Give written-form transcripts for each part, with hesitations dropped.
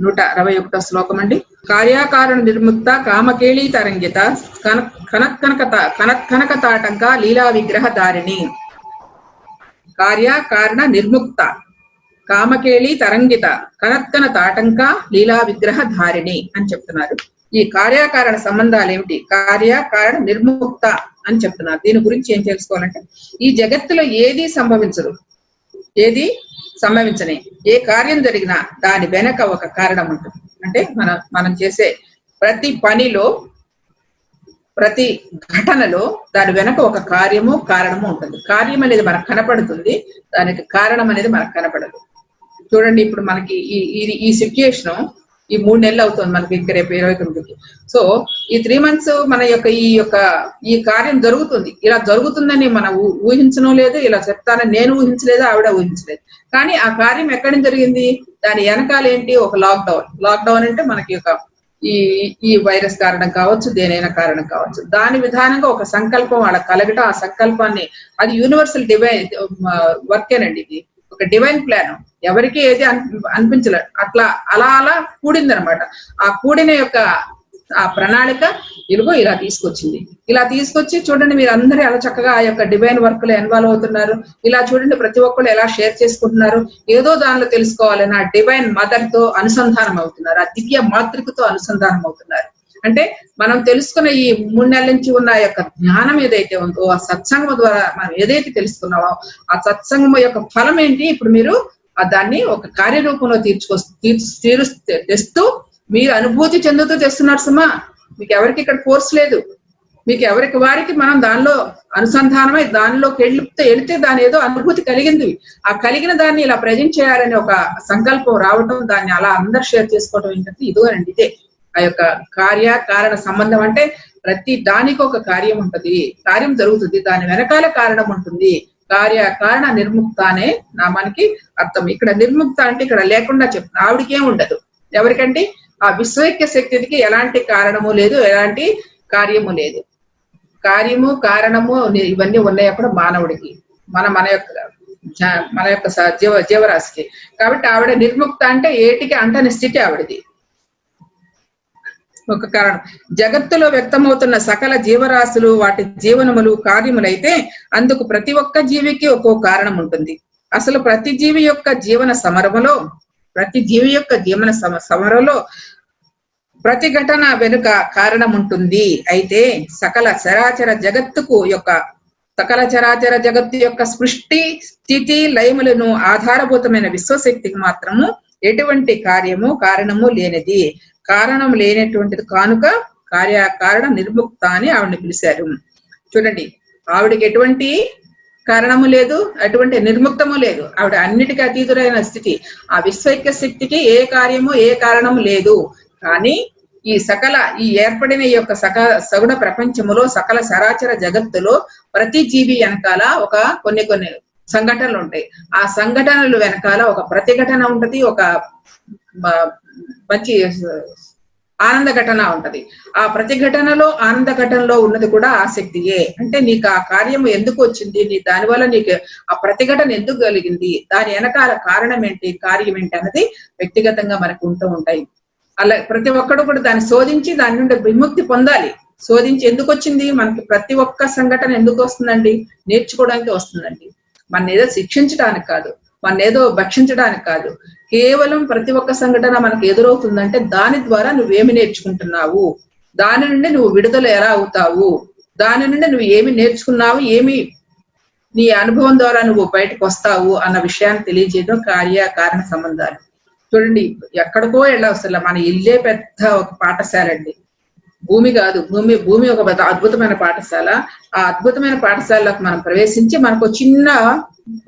161 శ్లోకం అండి. కార్యాకారణ నిర్ముక్త కామకేళీ తరంగిత కనత్కనక తాటంక లీలా విగ్రహ ధారిణి. కార్యకారణ నిర్ముక్త కామకేళీ తరంగిత కనత్కన తాటంక లీలా విగ్రహ ధారిణి అని చెప్తున్నారు. ఈ కార్యకారణ సంబంధాలు ఏమిటి? కార్యకారణ నిర్ముక్త అని చెప్తున్నారు. దీని గురించి ఏం తెలుసుకోవాలంటే, ఈ జగత్తులో ఏది సంభవించదు, ఏది సంభవించని ఏ కార్యం జరిగినా దాని వెనక ఒక కారణం ఉంటుంది. అంటే మనం చేసే ప్రతి పనిలో, ప్రతి ఘటనలో దాని వెనక ఒక కార్యము కారణము ఉంటుంది. కార్యం అనేది మనకు కనపడుతుంది, దానికి కారణం అనేది మనకు కనపడదు. చూడండి, ఇప్పుడు మనకి ఈ సిచ్యుయేషన్ ఈ 3 నెలలు అవుతుంది మనకి, ఇంకా రేపు 29కి. సో ఈ 3 months మన ఈ కార్యం జరుగుతుంది. ఇలా జరుగుతుందని మనం ఊహించడం లేదు, ఇలా చెప్తానని నేను ఊహించలేదు, ఆవిడ ఊహించలేదు. కానీ ఆ కార్యం ఎక్కడి నుంచి జరిగింది? దాని వెనకాల ఏంటి? ఒక లాక్డౌన్ అంటే మనకి ఈ వైరస్ కారణం కావచ్చు, దేనైనా కారణం కావచ్చు. దాని విధానంగా ఒక సంకల్పం వాళ్ళ కలగటం, ఆ సంకల్పాన్ని, అది యూనివర్సల్ డివైన్ వర్కేనండి. ఇది ఒక డివైన్ ప్లాన్, ఎవరికి ఏది అనిపించలేదు, అలా కూడిందనమాట. ఆ కూడిన ఆ ప్రణాళిక ఇదిగో ఇలా తీసుకొచ్చింది. ఇలా తీసుకొచ్చి చూడండి, మీరు అందరూ ఎలా చక్కగా ఆ యొక్క డివైన్ వర్క్ లో ఇన్వాల్వ్ అవుతున్నారు. ఇలా చూడండి, ప్రతి ఒక్కళ్ళు ఎలా షేర్ చేసుకుంటున్నారు, ఏదో దానిలో తెలుసుకోవాలని ఆ డివైన్ మదర్ తో అనుసంధానం అవుతున్నారు, ఆ దివ్య మాతృకతో అనుసంధానం అవుతున్నారు. అంటే మనం తెలుసుకున్న ఈ 3 నెలల నుంచి ఉన్న యొక్క జ్ఞానం ఏదైతే ఉందో, ఆ సత్సంగం ద్వారా మనం ఏదైతే తెలుసుకున్నామో, ఆ సత్సంగం యొక్క ఫలం ఏంటి? ఇప్పుడు మీరు దాన్ని ఒక కార్యరూపంలో తెస్తూ మీరు అనుభూతి చెందుతూ తెస్తున్నారు సుమా. మీకు ఎవరికి ఇక్కడ ఫోర్స్ లేదు, మీకు ఎవరికి వారికి మనం దానిలో అనుసంధానమై దానిలోకి వెళితే దాని ఏదో అనుభూతి కలిగింది. ఆ కలిగిన దాన్ని ఇలా ప్రజెంట్ చేయాలని ఒక సంకల్పం రావటం, దాన్ని అలా అందరు షేర్ చేసుకోవడం ఏంటంటే ఇదిగోనండి, ఇదే ఆ యొక్క కార్యకారణ సంబంధం. అంటే ప్రతి దానికి ఒక కార్యం ఉంటది, కార్యం జరుగుతుంది, దాని వెనకాల కారణం ఉంటుంది. కార్యకారణ నిర్ముక్త అనే నామానికి అర్థం. ఇక్కడ నిర్ముక్త అంటే ఇక్కడ లేకుండా చెప్తున్నా, ఆవిడికి ఏం ఉండదు. ఎవరికంటే ఆ విశ్వైక్య శక్తికి ఎలాంటి కారణము లేదు, ఎలాంటి కార్యము లేదు. కార్యము కారణము ఇవన్నీ ఉన్నాయి అప్పుడు మానవుడికి, మన యొక్క జీవరాశికి. కాబట్టి ఆవిడ నిర్ముక్త అంటే ఏటికి అంటని స్థితి ఆవిడది. ఒక కారణం. జగత్తులో వ్యక్తమవుతున్న సకల జీవరాశులు వాటి జీవనములు కార్యములైతే అందుకు ప్రతి ఒక్క జీవికి ఒక్కో కారణం ఉంటుంది. అసలు ప్రతి జీవి యొక్క జీవన సమరంలో ప్రతి ఘటన వెనుక కారణం ఉంటుంది. అయితే సకల చరాచర జగత్తు యొక్క సృష్టి స్థితి లయములను ఆధారభూతమైన విశ్వశక్తికి మాత్రము ఎటువంటి కార్యము కారణము లేనిది. కారణం లేనటువంటిది కానుక కార్యకారణ నిర్ముక్త అని ఆవిడని పిలిచారు. చూడండి, ఆవిడకి ఎటువంటి కారణము లేదు, అటువంటి నిర్ముక్తము లేదు. ఆవిడ అన్నిటికీ అతీతుడైన స్థితి. ఆ విశ్వైక్య శక్తికి ఏ కార్యము ఏ కారణము లేదు. కానీ ఈ ఏర్పడిన ఈ యొక్క సగుణ ప్రపంచములో సకల సరాచర జగత్తులో ప్రతి జీవి వెనకాల కొన్ని సంఘటనలు ఉంటాయి. ఆ సంఘటనలు వెనకాల ఒక ప్రతిఘటన ఉంటది, ఒక మంచి ఆనంద ఘటన ఉంటది. ఆ ప్రతిఘటనలో ఆనంద ఘటనలో ఉన్నది కూడా ఆసక్తియే. అంటే నీకు ఆ కార్యం ఎందుకు వచ్చింది, దానివల్ల నీకు ఆ ప్రతిఘటన ఎందుకు కలిగింది, దాని వెనకాల కారణం ఏంటి, కార్యం ఏంటి అన్నది వ్యక్తిగతంగా మనకు ఉంటూ ఉంటాయి. అలా ప్రతి ఒక్కడు కూడా దాన్ని శోధించి దాని నుండి విముక్తి పొందాలి. శోధించి ఎందుకు వచ్చింది మనకి, ప్రతి ఒక్క సంఘటన ఎందుకు వస్తుందండి? నేర్చుకోవడానికి వస్తుందండి. మన ఏదో శిక్షించడానికి కాదు, మన ఏదో భక్షించడానికి కాదు. కేవలం ప్రతి ఒక్క సంఘటన మనకు ఎదురవుతుందంటే దాని ద్వారా నువ్వేమి నేర్చుకుంటున్నావు, దాని నుండి నువ్వు విడుదల ఎలా అవుతావు, దాని నుండి నువ్వు ఏమి నేర్చుకున్నావు, నీ అనుభవం ద్వారా నువ్వు బయటకు వస్తావు అన్న విషయాన్ని తెలియజేయడం కార్యకారణ సంబంధాలు. చూడండి, ఎక్కడికో వెళ్ళవసల మన ఇల్లే పెద్ద ఒక పాఠశాల అండి. భూమి కాదు, భూమి ఒక అద్భుతమైన పాఠశాల. ఆ అద్భుతమైన పాఠశాలకు మనం ప్రవేశించి మనకు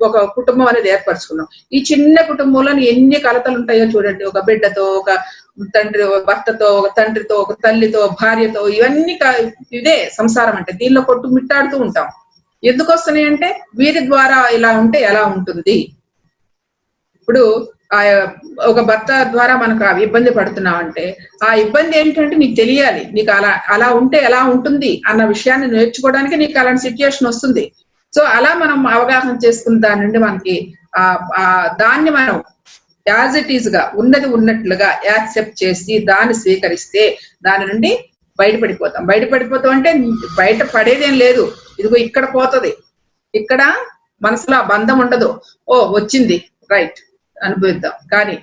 ఒక కుటుంబం అనేది ఏర్పరచుకున్నాం. ఈ చిన్న కుటుంబంలో ఎన్ని కలతలు ఉంటాయో చూడండి. ఒక బిడ్డతో, ఒక భర్తతో, ఒక తండ్రితో, ఒక తల్లితో, భార్యతో, ఇవన్నీ ఇదే సంసారం అంటే. దీనిలో కొట్టుమిట్టాడుతూ ఉంటాం. ఎందుకు వస్తున్నాయి అంటే వీరి ద్వారా ఇలా ఉంటే ఎలా ఉంటుంది. ఇప్పుడు ఒక భర్త ద్వారా మనకు ఇబ్బంది పడుతున్నావు అంటే ఆ ఇబ్బంది ఏంటంటే నీకు తెలియాలి. నీకు అలా ఉంటే ఎలా ఉంటుంది అన్న విషయాన్ని నేర్చుకోవడానికి నీకు అలాంటి సిచ్యుయేషన్ వస్తుంది. సో అలా మనం అవగాహన చేసుకున్న దాని నుండి మనకి దాన్ని మనం యాజ్ ఇట్ ఈజ్ గా ఉన్నది ఉన్నట్లుగా యాక్సెప్ట్ చేసి దాన్ని స్వీకరిస్తే దాని నుండి బయటపడిపోతాం అంటే బయట పడేదేం లేదు. ఇదిగో ఇక్కడ పోతది, ఇక్కడ మనసులో ఆ బంధం ఉండదు. ఓ వచ్చింది రైట్ అనుభవిద్దాం కానీ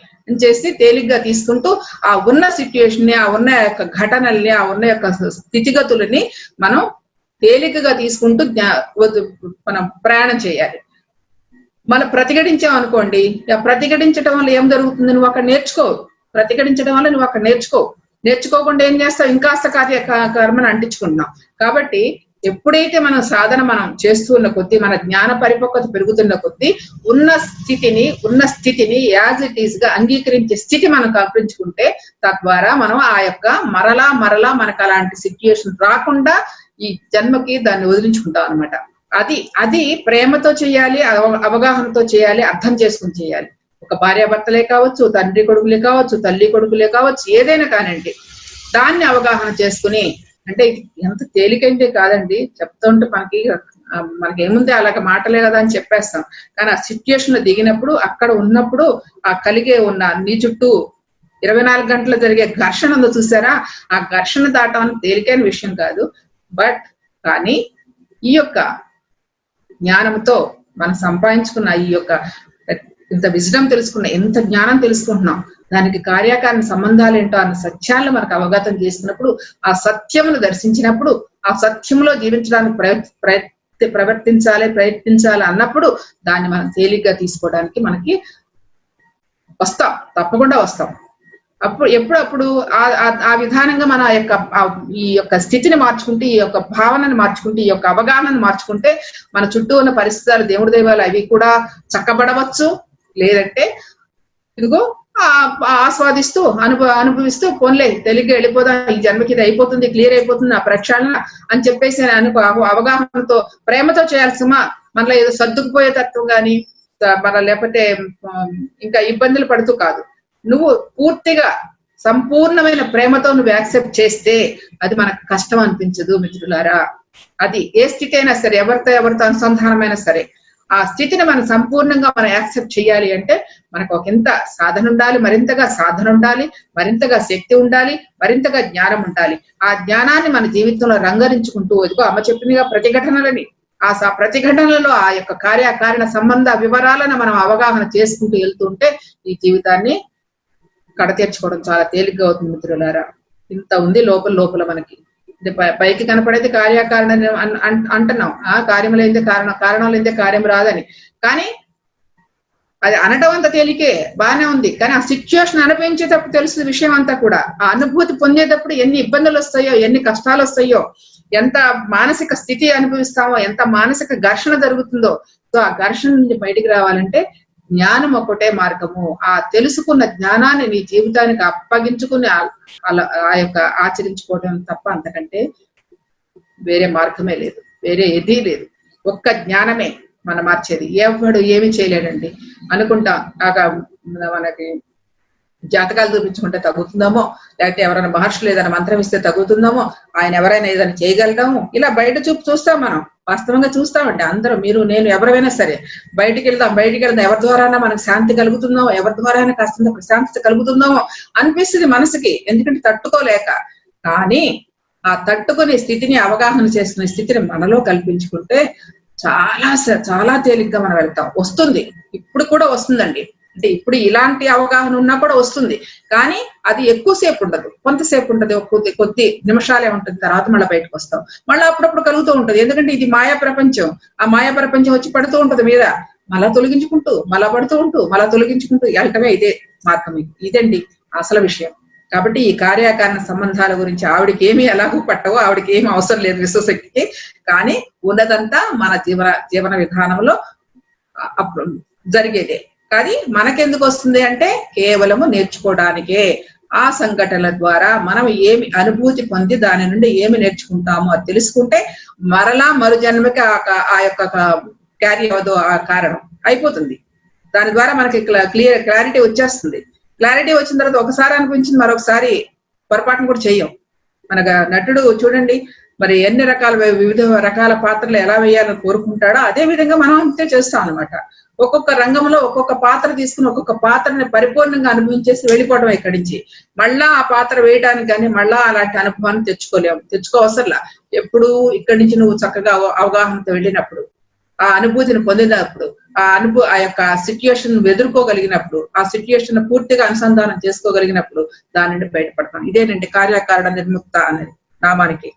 చేసి తేలిగ్గా తీసుకుంటూ ఆ ఉన్న సిచ్యుయేషన్ ని, ఆ ఉన్న యొక్క ఘటనల్ని, ఆ ఉన్న యొక్క స్థితిగతులని మనం తేలికగా తీసుకుంటూ మనం ప్రయాణం చేయాలి. మనం ప్రతిఘటించాం అనుకోండి, ప్రతిఘటించడం వల్ల ఏం జరుగుతుంది? నువ్వు అక్కడ నేర్చుకోవు. ప్రతిఘటించడం వల్ల నువ్వు అక్కడ నేర్చుకోకుండా ఏం చేస్తావు? ఇంకాస్త కర్మను అంటించుకుంటున్నాం. కాబట్టి ఎప్పుడైతే మనం సాధన చేస్తూ ఉన్న కొద్దీ, మన జ్ఞాన పరిపక్వత పెరుగుతున్న కొద్దీ ఉన్న స్థితిని యాజ్ ఇట్ ఈస్ గా అంగీకరించే స్థితి మనం కల్పించుకుంటే తద్వారా మనం ఆ యొక్క మరలా మనకు అలాంటి సిచ్యుయేషన్ రాకుండా ఈ జన్మకి దాన్ని వదిలించుకుంటాం అనమాట. అది ప్రేమతో చేయాలి, అవగాహనతో చేయాలి, అర్థం చేసుకుని చేయాలి. ఒక భార్యాభర్తలే కావచ్చు, తండ్రి కొడుకులే కావచ్చు, తల్లి కొడుకులే కావచ్చు, ఏదైనా కానివ్వండి, దాన్ని అవగాహన చేసుకుని, అంటే ఇది ఎంత తేలికైందే కాదండి. చెప్తుంటే మనకి ఏముంది అలాగ మాటలే కదా అని చెప్పేస్తాం. కానీ ఆ సిచ్యుయేషన్ లో దిగినప్పుడు, అక్కడ ఉన్నప్పుడు ఆ కలిగే ఉన్న నీ చుట్టూ 24 గంటలు జరిగే ఘర్షణ ఉందో చూసారా, ఆ ఘర్షణ దాటం తేలికైన విషయం కాదు. కానీ ఈ యొక్క జ్ఞానంతో మనం సంపాదించుకున్న ఈ యొక్క ఇంత విజ్డమ్ తెలుసుకున్న, ఎంత జ్ఞానం తెలుసుకుంటున్నాం, దానికి కార్యకారణ సంబంధాలు ఏంటో అన్న సత్యాలను మనకు అవగతం చేసినప్పుడు, ఆ సత్యమును దర్శించినప్పుడు, ఆ సత్యంలో జీవించడానికి ప్రయత్నించాలి అన్నప్పుడు దాన్ని మనం తేలిగ్గా తీసుకోవడానికి మనకి తప్పకుండా వస్తాం. ఎప్పుడప్పుడు ఆ విధానంగా మన ఈ యొక్క స్థితిని మార్చుకుంటే, ఈ యొక్క భావనను మార్చుకుంటే, ఈ యొక్క అవగాహనను మార్చుకుంటే మన చుట్టూ ఉన్న పరిస్థితులు, దేవుడి దైవాలు అవి కూడా చక్కబడవచ్చు. లేదంటే ఇదిగో ఆస్వాదిస్తూ అనుభవిస్తూ పోన్లే తెలిగ్గా వెళ్ళిపోదాం, ఈ జన్మకి ఇది అయిపోతుంది, క్లియర్ అయిపోతుంది ఆ ప్రక్షాళన అని చెప్పేసి అవగాహనతో ప్రేమతో చేయాల్సిమా మనలో ఏదో సర్దుకుపోయే తత్వం గాని లేకపోతే ఇంకా ఇబ్బందులు పడుతూ కాదు. నువ్వు పూర్తిగా సంపూర్ణమైన ప్రేమతో నువ్వు యాక్సెప్ట్ చేస్తే అది మనకు కష్టం అనిపించదు మిత్రులారా. అది ఏ స్థితి అయినా సరే, ఎవరితో అనుసంధానమైనా సరే, ఆ స్థితిని మనం సంపూర్ణంగా మనం యాక్సెప్ట్ చేయాలి అంటే మనకు ఒకంత సాధన ఉండాలి, మరింతగా సాధన ఉండాలి, మరింతగా శక్తి ఉండాలి, మరింతగా జ్ఞానం ఉండాలి. ఆ జ్ఞానాన్ని మన జీవితంలో రంగరించుకుంటూ, ఇదిగో అమ్మ చెప్పినగా ప్రతిఘటనలని, ఆ ప్రతిఘటనలో ఆ యొక్క కార్యకారణ సంబంధ వివరాలను మనం అవగాహన చేసుకుంటూ వెళ్తుంటే ఈ జీవితాన్ని కడతీర్చుకోవడం చాలా తేలిగ్గా అవుతుంది మిత్రులారా. ఇంత ఉంది లోపల మనకి. పైకి కనపడేది కార్యకారణ అంటున్నాం, ఆ కార్యం లేదే కారణం లేదే కార్యం రాదని. కానీ అది అనటం అంత తేలికే, బాగానే ఉంది. కానీ ఆ సిచ్యుయేషన్ అనుభవించేటప్పుడు తెలుసు విషయం అంతా కూడా. ఆ అనుభూతి పొందేటప్పుడు ఎన్ని ఇబ్బందులు వస్తాయో, ఎన్ని కష్టాలు వస్తాయో, ఎంత మానసిక స్థితి అనుభవిస్తామో, ఎంత మానసిక ఘర్షణ జరుగుతుందో. సో ఆ ఘర్షణ నుంచి బయటికి రావాలంటే జ్ఞానం ఒకటే మార్గము. ఆ తెలుసుకున్న జ్ఞానాన్ని నీ జీవితానికి అప్పగించుకుని ఆ యొక్క ఆచరించుకోవడం తప్ప అంతకంటే వేరే మార్గమే లేదు, వేరే ఏదీ లేదు. ఒక్క జ్ఞానమే మనం మార్చేది. ఎవడు ఏమి చేయలేడండి అనుకుంటాం. మనకి జాతకాలు చూపించుకుంటే తగ్గుతుందామో, లేకపోతే ఎవరైనా మహర్షులు ఏదైనా మంత్రం ఇస్తే తగ్గుతుందామో, ఆయన ఎవరైనా ఏదైనా చేయగలదాము, ఇలా బయట చూస్తాం. మనం వాస్తవంగా చూస్తామండి. అందరూ, మీరు, నేను, ఎవరైనా సరే బయటికి వెళ్దాం ఎవరి ద్వారానా మనకు శాంతి కలుగుతుందామో, ఎవరి ద్వారానా కాస్తంత ప్రశాంతత కలుగుతుందామో అనిపిస్తుంది మనసుకి, ఎందుకంటే తట్టుకోలేక. కానీ ఆ తట్టుకునే స్థితిని, అవగాహన చేసుకునే స్థితిని మనలో కల్పించుకుంటే చాలా తేలిగ్గా మనం వెళ్తాం. వస్తుంది, ఇప్పుడు కూడా వస్తుందండి. అంటే ఇప్పుడు ఇలాంటి అవగాహన ఉన్నా కూడా వస్తుంది. కానీ అది ఎక్కువసేపు ఉండదు, కొంతసేపు ఉంటుంది, కొద్ది నిమిషాలే ఉంటుంది. తర్వాత మళ్ళీ బయటకు వస్తాం. మళ్ళీ అప్పుడప్పుడు కలుగుతూ ఉంటుంది. ఎందుకంటే ఇది మాయా ప్రపంచం. ఆ మాయా ప్రపంచం వచ్చి పడుతూ ఉంటుంది మీద, మళ్ళా తొలగించుకుంటూ, మళ్ళా పడుతూ ఉంటూ, మళ్ళా తొలగించుకుంటూ వెళ్ళటమే ఇదే మార్గం. ఇదండి అసలు విషయం. కాబట్టి ఈ కార్యకారణ సంబంధాల గురించి ఆవిడకి ఏమీ ఎలాగూ పట్టవో, ఆవిడకి ఏమి అవసరం లేదు విశ్వశక్తికి. కానీ ఉన్నదంతా మన జీవన విధానంలో జరిగేదే. కానీ మనకెందుకు వస్తుంది అంటే కేవలము నేర్చుకోవడానికే. ఆ సంఘటనల ద్వారా మనం ఏమి అనుభూతి పొంది దాని నుండి ఏమి నేర్చుకుంటామో అది తెలుసుకుంటే మరు జన్మకి ఆ యొక్క క్యారీ అవ్వదు, ఆ కారణం అయిపోతుంది. దాని ద్వారా మనకి క్లారిటీ వచ్చేస్తుంది. క్లారిటీ వచ్చిన తర్వాత ఒకసారి అనిపించింది, మరొకసారి పొరపాటును కూడా చెయ్యం. మన నటుడు చూడండి, మరి వివిధ రకాల పాత్రలు ఎలా వేయాలని కోరుకుంటాడో అదే విధంగా మనం అంతే చేస్తాం అనమాట. ఒక్కొక్క రంగంలో ఒక్కొక్క పాత్ర తీసుకుని ఒక్కొక్క పాత్రని పరిపూర్ణంగా అనుభవించేసి వెళ్ళిపోవడం ఇక్కడి నుంచి. మళ్ళా ఆ పాత్ర వేయడానికి కానీ మళ్ళా అలాంటి అనుభవాన్ని తెచ్చుకోవసరలా. ఎప్పుడు ఇక్కడి నుంచి నువ్వు చక్కగా అవగాహనతో వెళ్ళినప్పుడు, ఆ అనుభూతిని పొందినప్పుడు, ఆ యొక్క సిచ్యుయేషన్ ఎదుర్కోగలిగినప్పుడు, ఆ సిచ్యుయేషన్ పూర్తిగా అనుసంధానం చేసుకోగలిగినప్పుడు దాని నుండి బయటపడతాం. ఇదేనండి కార్యకారణ నిర్ముక్త అనేది నామానికి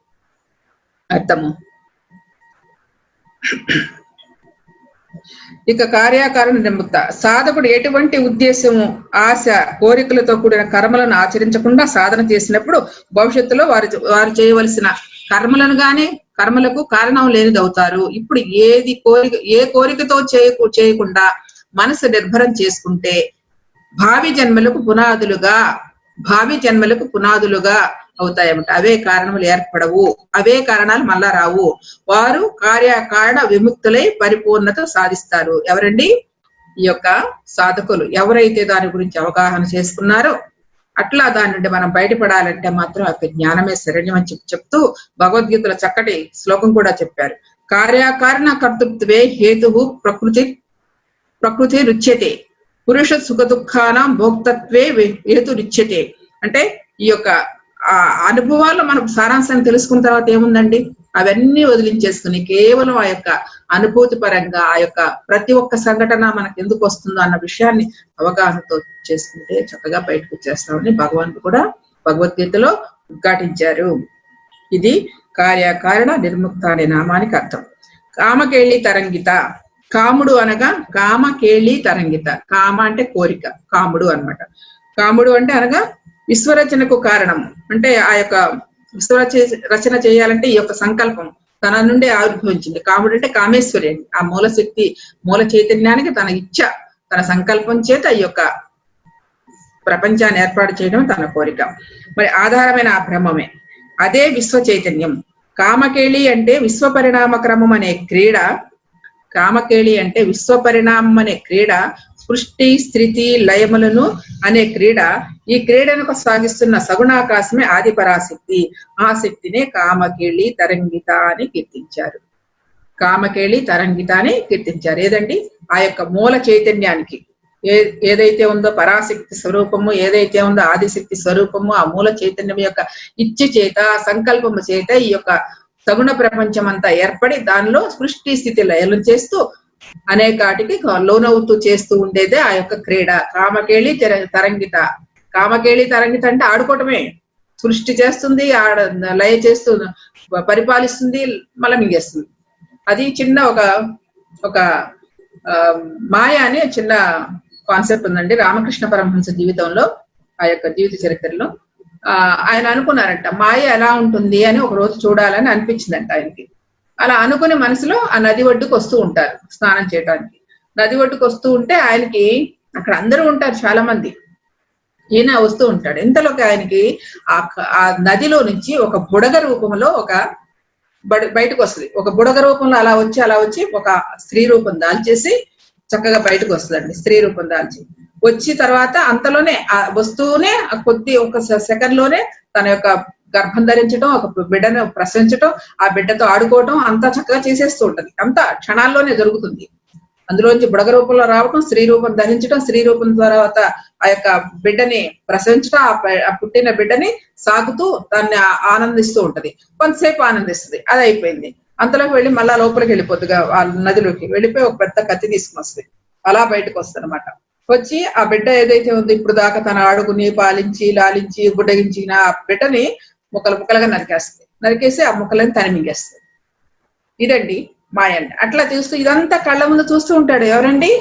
అర్థము. ఇక కార్యకారణ నిర్ముక్త సాధకుడు ఎటువంటి ఉద్దేశము, ఆశ, కోరికలతో కూడిన కర్మలను ఆచరించకుండా సాధన చేసినప్పుడు భవిష్యత్తులో వారు చేయవలసిన కర్మలను గాని కర్మలకు కారణం లేనిది అవుతారు. ఇప్పుడు ఏ కోరికతో చేయకుండా మనసు నిర్భరం చేసుకుంటే భావి జన్మలకు పునాదులుగా అవుతాయన్నమాట. అవే కారణములు ఏర్పడవు, అవే కారణాలు మళ్ళా రావు. వారు కార్యకారణ విముక్తులై పరిపూర్ణత సాధిస్తారు. ఎవరండి? ఈ యొక్క సాధకులు. ఎవరైతే దాని గురించి అవగాహన చేసుకున్నారో అట్లా దాని నుండి మనం బయటపడాలంటే మాత్రం ఆ జ్ఞానమే శరణ్యం అని చెప్తూ భగవద్గీతలో చక్కటి శ్లోకం కూడా చెప్పారు. కార్యకారణ కర్తృత్వే హేతువు ప్రకృతి రుచ్యతే, పురుష సుఖ దుఃఖానం భోక్తత్వే హేతు రుచ్యతే. అంటే ఈ యొక్క ఆ అనుభవాల్లో మనం సారాంశాన్ని తెలుసుకున్న తర్వాత ఏముందండి, అవన్నీ వదిలించేసుకుని కేవలం ఆ యొక్క అనుభూతి పరంగా ఆ యొక్క ప్రతి ఒక్క సంఘటన మనకు ఎందుకు వస్తుందో అన్న విషయాన్ని అవగాహనతో చేసుకుంటే చక్కగా బయటకు వచ్చేస్తామని భగవానుడు కూడా భగవద్గీతలో ఉద్ఘాటించారు. ఇది కార్యకారణ నిర్ముక్త అనే నామానికి అర్థం. కామకేళి తరంగిత. కాముడు అనగా కామకేళి తరంగిత. కామ అంటే కోరిక, కాముడు అన్నమాట. కాముడు అంటే అనగా విశ్వరచనకు కారణం. అంటే ఆ యొక్క విశ్వరచన చేయాలంటే ఈ యొక్క సంకల్పం తన నుండి ఆవిర్భవించింది. కాముడు అంటే కామేశ్వరి అండి. ఆ మూల శక్తి, మూల చైతన్యానికి తన ఇచ్ఛ, తన సంకల్పం చేత ఈ యొక్క ప్రపంచాన్ని ఏర్పాటు చేయడం తన కోరిక. మరి ఆధారమైన ఆ బ్రహ్మమే, అదే విశ్వ చైతన్యం. కామకేళి అంటే విశ్వ పరిణామ క్రమం అనే క్రీడ. కామకేళి అంటే విశ్వ పరిణామం అనే క్రీడ, సృష్టి స్థితి లయములను అనే క్రీడ. ఈ క్రీడను సాగిస్తున్న సగుణాకాశమే ఆది పరాశక్తి. ఆ శక్తినే కామకేళి తరంగిత అని కీర్తించారు. కామకేళి తరంగిత అని కీర్తించారు. ఏదండి? ఆ యొక్క మూల చైతన్యానికి ఏదైతే ఉందో పరాశక్తి స్వరూపము, ఏదైతే ఉందో ఆదిశక్తి స్వరూపము, ఆ మూల చైతన్యం యొక్క ఇచ్చ చేత, సంకల్పము చేత ఈ యొక్క సగుణ ప్రపంచం అంతా ఏర్పడి దానిలో సృష్టి స్థితి లయలు చేస్తూ అనేకాటికి లోనవుతూ చేస్తూ ఉండేదే ఆ యొక్క క్రీడ కామకేళి తరంగిత. కామకేళి తరంగిత అంటే ఆడుకోవటమే. సృష్టి చేస్తుంది, లయ చేస్తూ పరిపాలిస్తుంది, మళ్ళీ మింగేస్తుంది. అది చిన్న ఒక మాయ అనే చిన్న కాన్సెప్ట్ ఉందండి రామకృష్ణ పరమహంస జీవితంలో, ఆ యొక్క జీవిత చరిత్రలో. ఆయన అనుకున్నారంట మాయ ఎలా ఉంటుంది అని ఒక రోజు చూడాలని అనిపించిందంట ఆయనకి. అలా అనుకుని మనసులో ఆ నది ఒడ్డుకు వస్తూ ఉంటారు స్నానం చేయడానికి. నది ఒడ్డుకు వస్తూ ఉంటే ఆయనకి అక్కడ అందరూ ఉంటారు, చాలా మంది. ఈయన వస్తూ ఉంటాడు. ఇంతలోకి ఆయనకి ఆ నదిలో నుంచి ఒక బుడగ రూపంలో ఒక బయటకు వస్తుంది. ఒక బుడగ రూపంలో అలా వచ్చి ఒక స్త్రీ రూపం దాల్చేసి చక్కగా బయటకు వస్తుందండి. స్త్రీ రూపం దాల్చి వచ్చి తర్వాత అంతలోనే వస్తూనే కొద్ది ఒక సెకండ్ లోనే తన యొక్క గర్భం ధరించడం, ఒక బిడ్డను ప్రసవించడం, ఆ బిడ్డతో ఆడుకోవటం అంతా చక్కగా చేసేస్తూ ఉంటది. అంతా క్షణాల్లోనే జరుగుతుంది. అందులోంచి బుడగ రూపంలో రావటం, స్త్రీ రూపం ధరించడం, స్త్రీ రూపం తర్వాత ఆ యొక్క బిడ్డని ప్రసవించడం, ఆ పుట్టిన బిడ్డని సాగుతూ దాన్ని ఆనందిస్తూ ఉంటది. కొంతసేపు ఆనందిస్తుంది. అది అయిపోయింది. అంతలోకి వెళ్ళి మళ్ళా లోపలికి వెళ్ళిపోద్దుగా వాళ్ళ నదిలోకి వెళ్ళిపోయి ఒక పెద్ద కత్తి తీసుకుని వస్తుంది. అలా బయటకు వస్తుంది అనమాట. వచ్చి ఆ బిడ్డ ఏదైతే ఉందో ఇప్పుడు దాకా తన ఆడుకుని పాలించి లాలించి బుడ్డగించిన ఆ బిడ్డని ముక్కలుగా నరికేసి ఆ ముక్కలని తన మింగేస్తుంది. ఇదండి మాయ అంటే. అట్లా చూస్తూ ఇదంతా కళ్ళ ముందు చూస్తూ ఉంటాడు. ఎవరండి?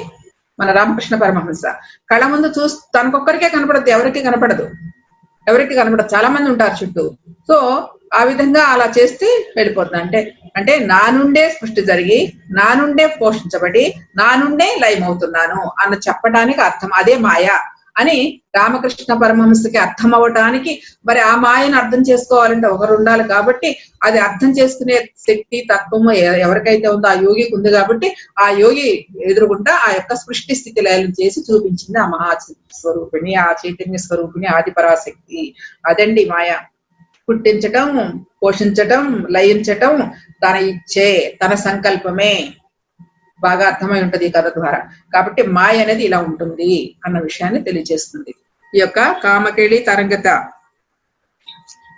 మన రామకృష్ణ పరమహంస. కళ్ళ ముందు తనకొక్కరికే కనపడదు, ఎవరికి కనపడదు. చాలా మంది ఉంటారు చుట్టూ. సో ఆ విధంగా అలా చేస్తే వెళ్ళిపోతుంది. అంటే నా నుండే సృష్టి జరిగి, నా నుండే పోషించబడి, నా నుండే లయమవుతున్నాను అన్న చెప్పడానికి అర్థం. అదే మాయ అని రామకృష్ణ పరమహంసకి అర్థం అవ్వటానికి మరి ఆ మాయను అర్థం చేసుకోవాలంటే ఒకరు ఉండాలి. కాబట్టి అది అర్థం చేసుకునే శక్తి తత్వము ఎవరికైతే ఉందో ఆ యోగికి ఉంది. కాబట్టి ఆ యోగి ఎదురుగుంటా ఆ యొక్క సృష్టి స్థితి లయలు చేసి చూపించింది ఆ మహాశక్తి స్వరూపిణి, ఆ చైతన్య స్వరూపిణి, ఆది పరాశక్తి. అదండి మాయ. పుట్టించటం, పోషించటం, లయించటం తన ఇచ్చే, తన సంకల్పమే. బాగా అర్థమై ఉంటది ఈ కథ ద్వారా. కాబట్టి మాయ అనేది ఇలా ఉంటుంది అన్న విషయాన్ని తెలియజేస్తుంది. ఈ యొక్క కామకేళి తరంగత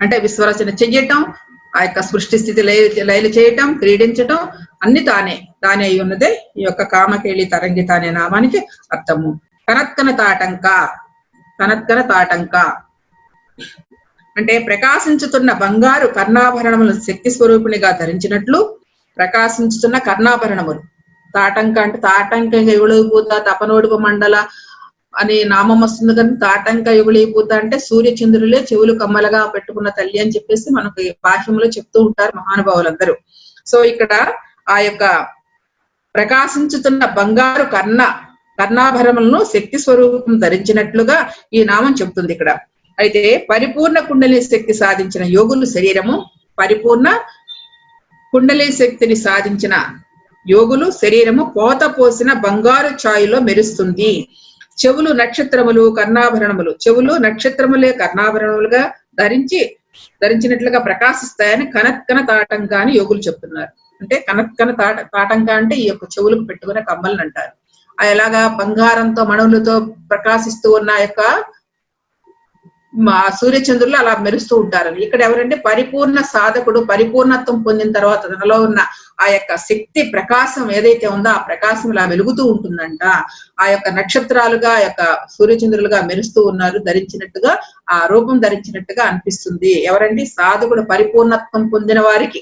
అంటే విశ్వరచన చెయ్యటం, ఆ యొక్క సృష్టి స్థితి లయలు చేయటం, క్రీడించటం అన్ని తానే అయి ఉన్నదే ఈ యొక్క కామకేళి తరంగిత అనే నామానికి అర్థము. కనత్కన తాటంక అంటే ప్రకాశించుతున్న బంగారు కర్ణాభరణములు శక్తి స్వరూపిణిగా ధరించినట్లు ప్రకాశించుతున్న కర్ణాభరణములు. తాటంక అంటే తాటంక యుగుళీపూత తపనోడుపు మండల అని నామం వస్తుంది కానీ తాటంక యుగుళీపూత అంటే సూర్యచంద్రులే చెవులు కమ్మలుగా పెట్టుకున్న తల్లి అని చెప్పేసి మనకి భాష్యంలో చెప్తూ ఉంటారు మహానుభావులందరూ. సో ఇక్కడ ఆ యొక్క ప్రకాశించుతున్న బంగారు కర్ణాభరణములను శక్తి స్వరూపం ధరించినట్లుగా ఈ నామం చెప్తుంది ఇక్కడ. అయితే పరిపూర్ణ కుండలి శక్తి సాధించిన యోగులు శరీరము, పరిపూర్ణ కుండలి శక్తిని సాధించిన యోగులు శరీరము పోత పోసిన బంగారు ఛాయలో మెరుస్తుంది. చెవులు నక్షత్రములు కర్ణాభరణములు, చెవులు నక్షత్రములే కర్ణాభరణములుగా ధరించినట్లుగా ప్రకాశిస్తాయని కనత్కన తాటంక అని యోగులు చెప్తున్నారు. అంటే కనత్కన తాటంక అంటే ఈ యొక్క చెవులకు పెట్టుకునే కమ్మలను అంటారు. ఎలాగా బంగారంతో మణులతో ప్రకాశిస్తూ ఉన్న యొక్క సూర్యచంద్రులు అలా మెరుస్తూ ఉంటారని. ఇక్కడ ఎవరంటే పరిపూర్ణ సాధకుడు పరిపూర్ణత్వం పొందిన తర్వాత తనలో ఉన్న ఆ యొక్క శక్తి ప్రకాశం ఏదైతే ఉందో ఆ ప్రకాశం ఇలా వెలుగుతూ ఉంటుందంట. ఆ యొక్క నక్షత్రాలుగా ఆ యొక్క సూర్యచంద్రులుగా మెరుస్తూ ఉన్నారు, ధరించినట్టుగా ఆ రూపం ధరించినట్టుగా అనిపిస్తుంది. ఎవరండి? సాధకుడు పరిపూర్ణత్వం పొందిన వారికి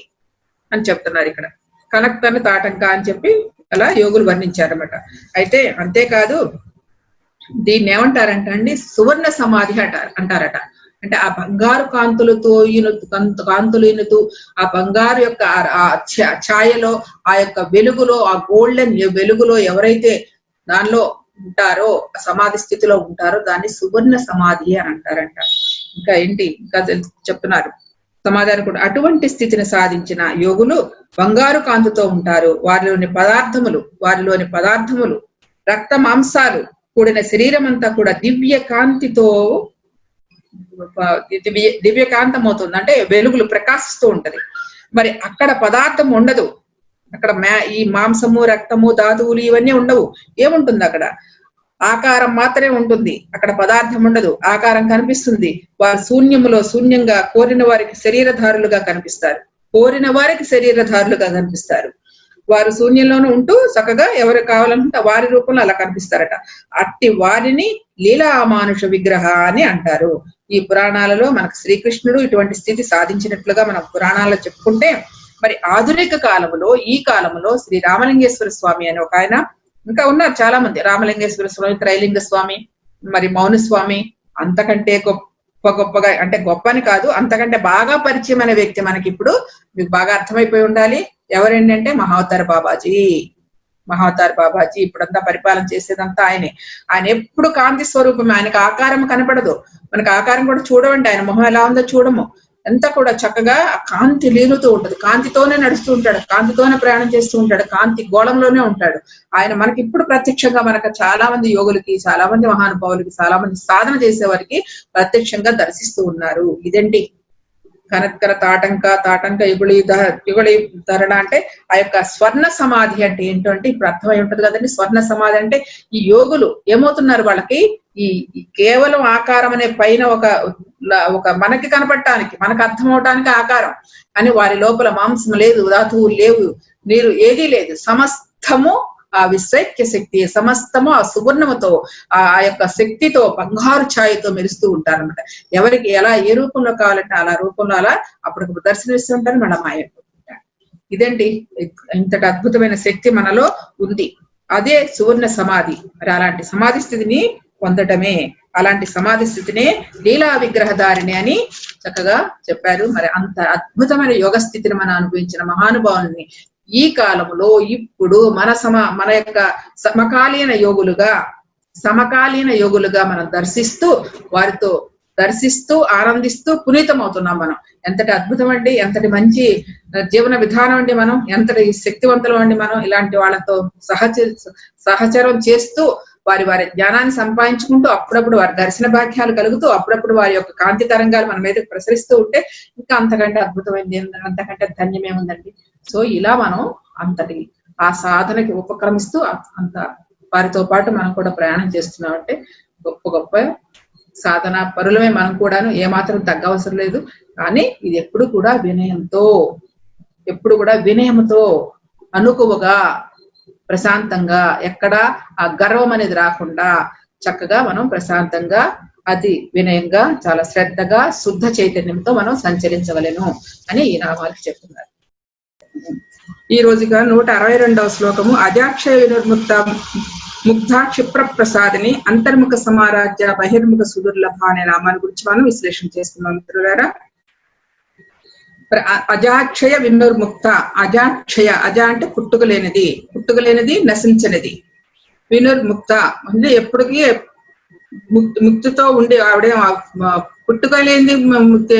అని చెప్తున్నారు ఇక్కడ. కనక్తన తాటంక అని చెప్పి అలా యోగులు వర్ణించారన్నమాట. అయితే అంతేకాదు దీన్ని ఏమంటారంట అండి, సువర్ణ సమాధి అంటారట. అంటే ఆ బంగారు కాంతులు ఈనుతూ ఆ బంగారు యొక్క ఆ ఛాయలో ఆ యొక్క వెలుగులో ఆ గోల్డెన్ వెలుగులో ఎవరైతే దానిలో ఉంటారో సమాధి స్థితిలో ఉంటారో దాన్ని సువర్ణ సమాధి అని అంటారంట. ఇంకా ఏంటి ఇంకా చెప్తున్నారు సమాధానం కూడా. అటువంటి స్థితిని సాధించిన యోగులు బంగారు కాంతితో ఉంటారు. వారిలోని పదార్థములు రక్త మాంసాలు కూడిన శరీరం అంతా కూడా దివ్య కాంతం అవుతుంది. అంటే వెలుగులు ప్రకాశిస్తూ ఉంటది. మరి అక్కడ పదార్థం ఉండదు. అక్కడ ఈ మాంసము రక్తము ధాతువులు ఇవన్నీ ఉండవు. ఏముంటుంది అక్కడ? ఆకారం మాత్రమే ఉంటుంది. అక్కడ పదార్థం ఉండదు. ఆకారం కనిపిస్తుంది. వారు శూన్యంగా కోరిన వారికి శరీరధారులుగా కనిపిస్తారు. వారు శూన్యంలోనూ ఉంటూ చక్కగా ఎవరు కావాలనుకుంటే వారి రూపంలో అలా కనిపిస్తారట. అట్టి వారిని లీలా మానుష విగ్రహ అని అంటారు. ఈ పురాణాలలో మనకు శ్రీకృష్ణుడు ఇటువంటి స్థితి సాధించినట్లుగా మనం పురాణాల్లో చెప్పుకుంటే, మరి ఆధునిక కాలంలో ఈ కాలంలో శ్రీ రామలింగేశ్వర స్వామి అని ఒక ఆయన, ఇంకా ఉన్నారు చాలా మంది, రామలింగేశ్వర స్వామి, త్రైలింగ స్వామి, మరి మౌనస్వామి, అంతకంటే గొప్పగా అంటే గొప్ప అని కాదు, అంతకంటే బాగా పరిచయం అనే వ్యక్తి మనకి ఇప్పుడు మీకు బాగా అర్థమైపోయి ఉండాలి. ఎవరేంటంటే మహావతార్ బాబాజీ ఇప్పుడంతా పరిపాలన చేసేదంతా ఆయనే. ఆయన ఎప్పుడు కాంతి స్వరూపమే. ఆయనకు ఆకారం కనపడదు. మనకు ఆకారం కూడా చూడమండి, ఆయన మొహం ఎలా ఉందో చూడము. అంతా కూడా చక్కగా కాంతి లీనుతూ ఉంటది. కాంతితోనే నడుస్తూ ఉంటాడు, కాంతితోనే ప్రయాణం చేస్తూ ఉంటాడు, కాంతి గోళంలోనే ఉంటాడు ఆయన. మనకి ఇప్పుడు ప్రత్యక్షంగా మనకు చాలా మంది యోగులకి, చాలా మంది మహానుభావులకి, చాలా మంది సాధన చేసేవారికి ప్రత్యక్షంగా దర్శిస్తూ ఉన్నారు. ఇదండి కనత్కర తాటంక యుగుళి ధరణ అంటే ఆ యొక్క స్వర్ణ సమాధి అంటే ఏంటంటే ఇప్పుడు అర్థమై ఉంటది కదండి. స్వర్ణ సమాధి అంటే ఈ యోగులు ఏమవుతున్నారు, వాళ్ళకి ఈ కేవలం ఆకారం అనే పైన ఒక మనకి కనపడటానికి, మనకు అర్థం అవటానికి ఆకారం అని, వారి లోపల మాంసం లేదు, ధాతువులు లేవు, నీరు ఏదీ లేదు, సమస్తము ఆ విశ్వైక్య శక్తి, సమస్తము ఆ సువర్ణముతో ఆ యొక్క శక్తితో బంగారు ఛాయతో మెరుస్తూ ఉంటారన్నమాట. ఎవరికి ఎలా ఏ రూపంలో కావాలంటే అలా రూపంలో అలా అప్పటికప్పుడు దర్శనమిస్తూ ఉంటారు, మన మాయపోతుంటారు. ఇదేంటి ఇంతటి అద్భుతమైన శక్తి మనలో ఉంది. అదే సువర్ణ సమాధి. మరి అలాంటి సమాధి స్థితిని పొందటమే, అలాంటి సమాధి స్థితినే లీలా విగ్రహధారిణి అని చక్కగా చెప్పారు. మరి అంత అద్భుతమైన యోగ స్థితిని మనం అనుభవించిన మహానుభావుల్ని ఈ కాలంలో ఇప్పుడు మన యొక్క సమకాలీన యోగులుగా మనం దర్శిస్తూ ఆనందిస్తూ పునీతం అవుతున్నాం మనం. ఎంతటి అద్భుతం అండి, ఎంతటి మంచి జీవన విధానం అండి, మనం ఎంతటి శక్తివంతులం అండి మనం. ఇలాంటి వాళ్ళతో సహచరం చేస్తూ వారి జ్ఞానాన్ని సంపాదించుకుంటూ అప్పుడప్పుడు వారి దర్శన భాగ్యాలు కలుగుతూ అప్పుడప్పుడు వారి యొక్క కాంతి తరంగాలు మన మీద ప్రసరిస్తూ ఉంటే ఇంకా అంతకంటే అద్భుతమైంది, అంతకంటే ధన్యమేముందండి. సో ఇలా మనం అంతటి ఆ సాధనకి ఉపక్రమిస్తూ అంత వారితో పాటు మనం కూడా ప్రయాణం చేస్తున్నామంటే గొప్ప గొప్ప సాధన పరులమే మనం కూడాను. ఏమాత్రం తగ్గవసరం లేదు. కానీ ఇది ఎప్పుడు కూడా వినయంతో అనుకువగా ప్రశాంతంగా, ఎక్కడ ఆ గర్వం అనేది రాకుండా చక్కగా మనం ప్రశాంతంగా అతి వినయంగా చాలా శ్రద్ధగా శుద్ధ చైతన్యంతో మనం సంచరించవలెను అని ఈ నామాలకు చెప్తున్నారు. ఈ రోజుగా 162వ శ్లోకము అజాక్షయ వినుర్ముక్త ముగ్ధ క్షిప్ర ప్రసాదిని అంతర్ముఖ సమారాజ్య బహిర్ముఖ సుదుర్లభ అనే నామాన్ని గురించి మనం విశ్లేషణ చేసుకున్నాం మిత్రులారా. అజాక్షయ వినుర్ముక్త, అజాక్షయ, అజ అంటే పుట్టుకలేనిది నశించనిది. వినుర్ముక్త అంటే ఎప్పటికీ ముక్తితో ఉండి ఆవిడే పుట్టుకలేనిది ముక్తి,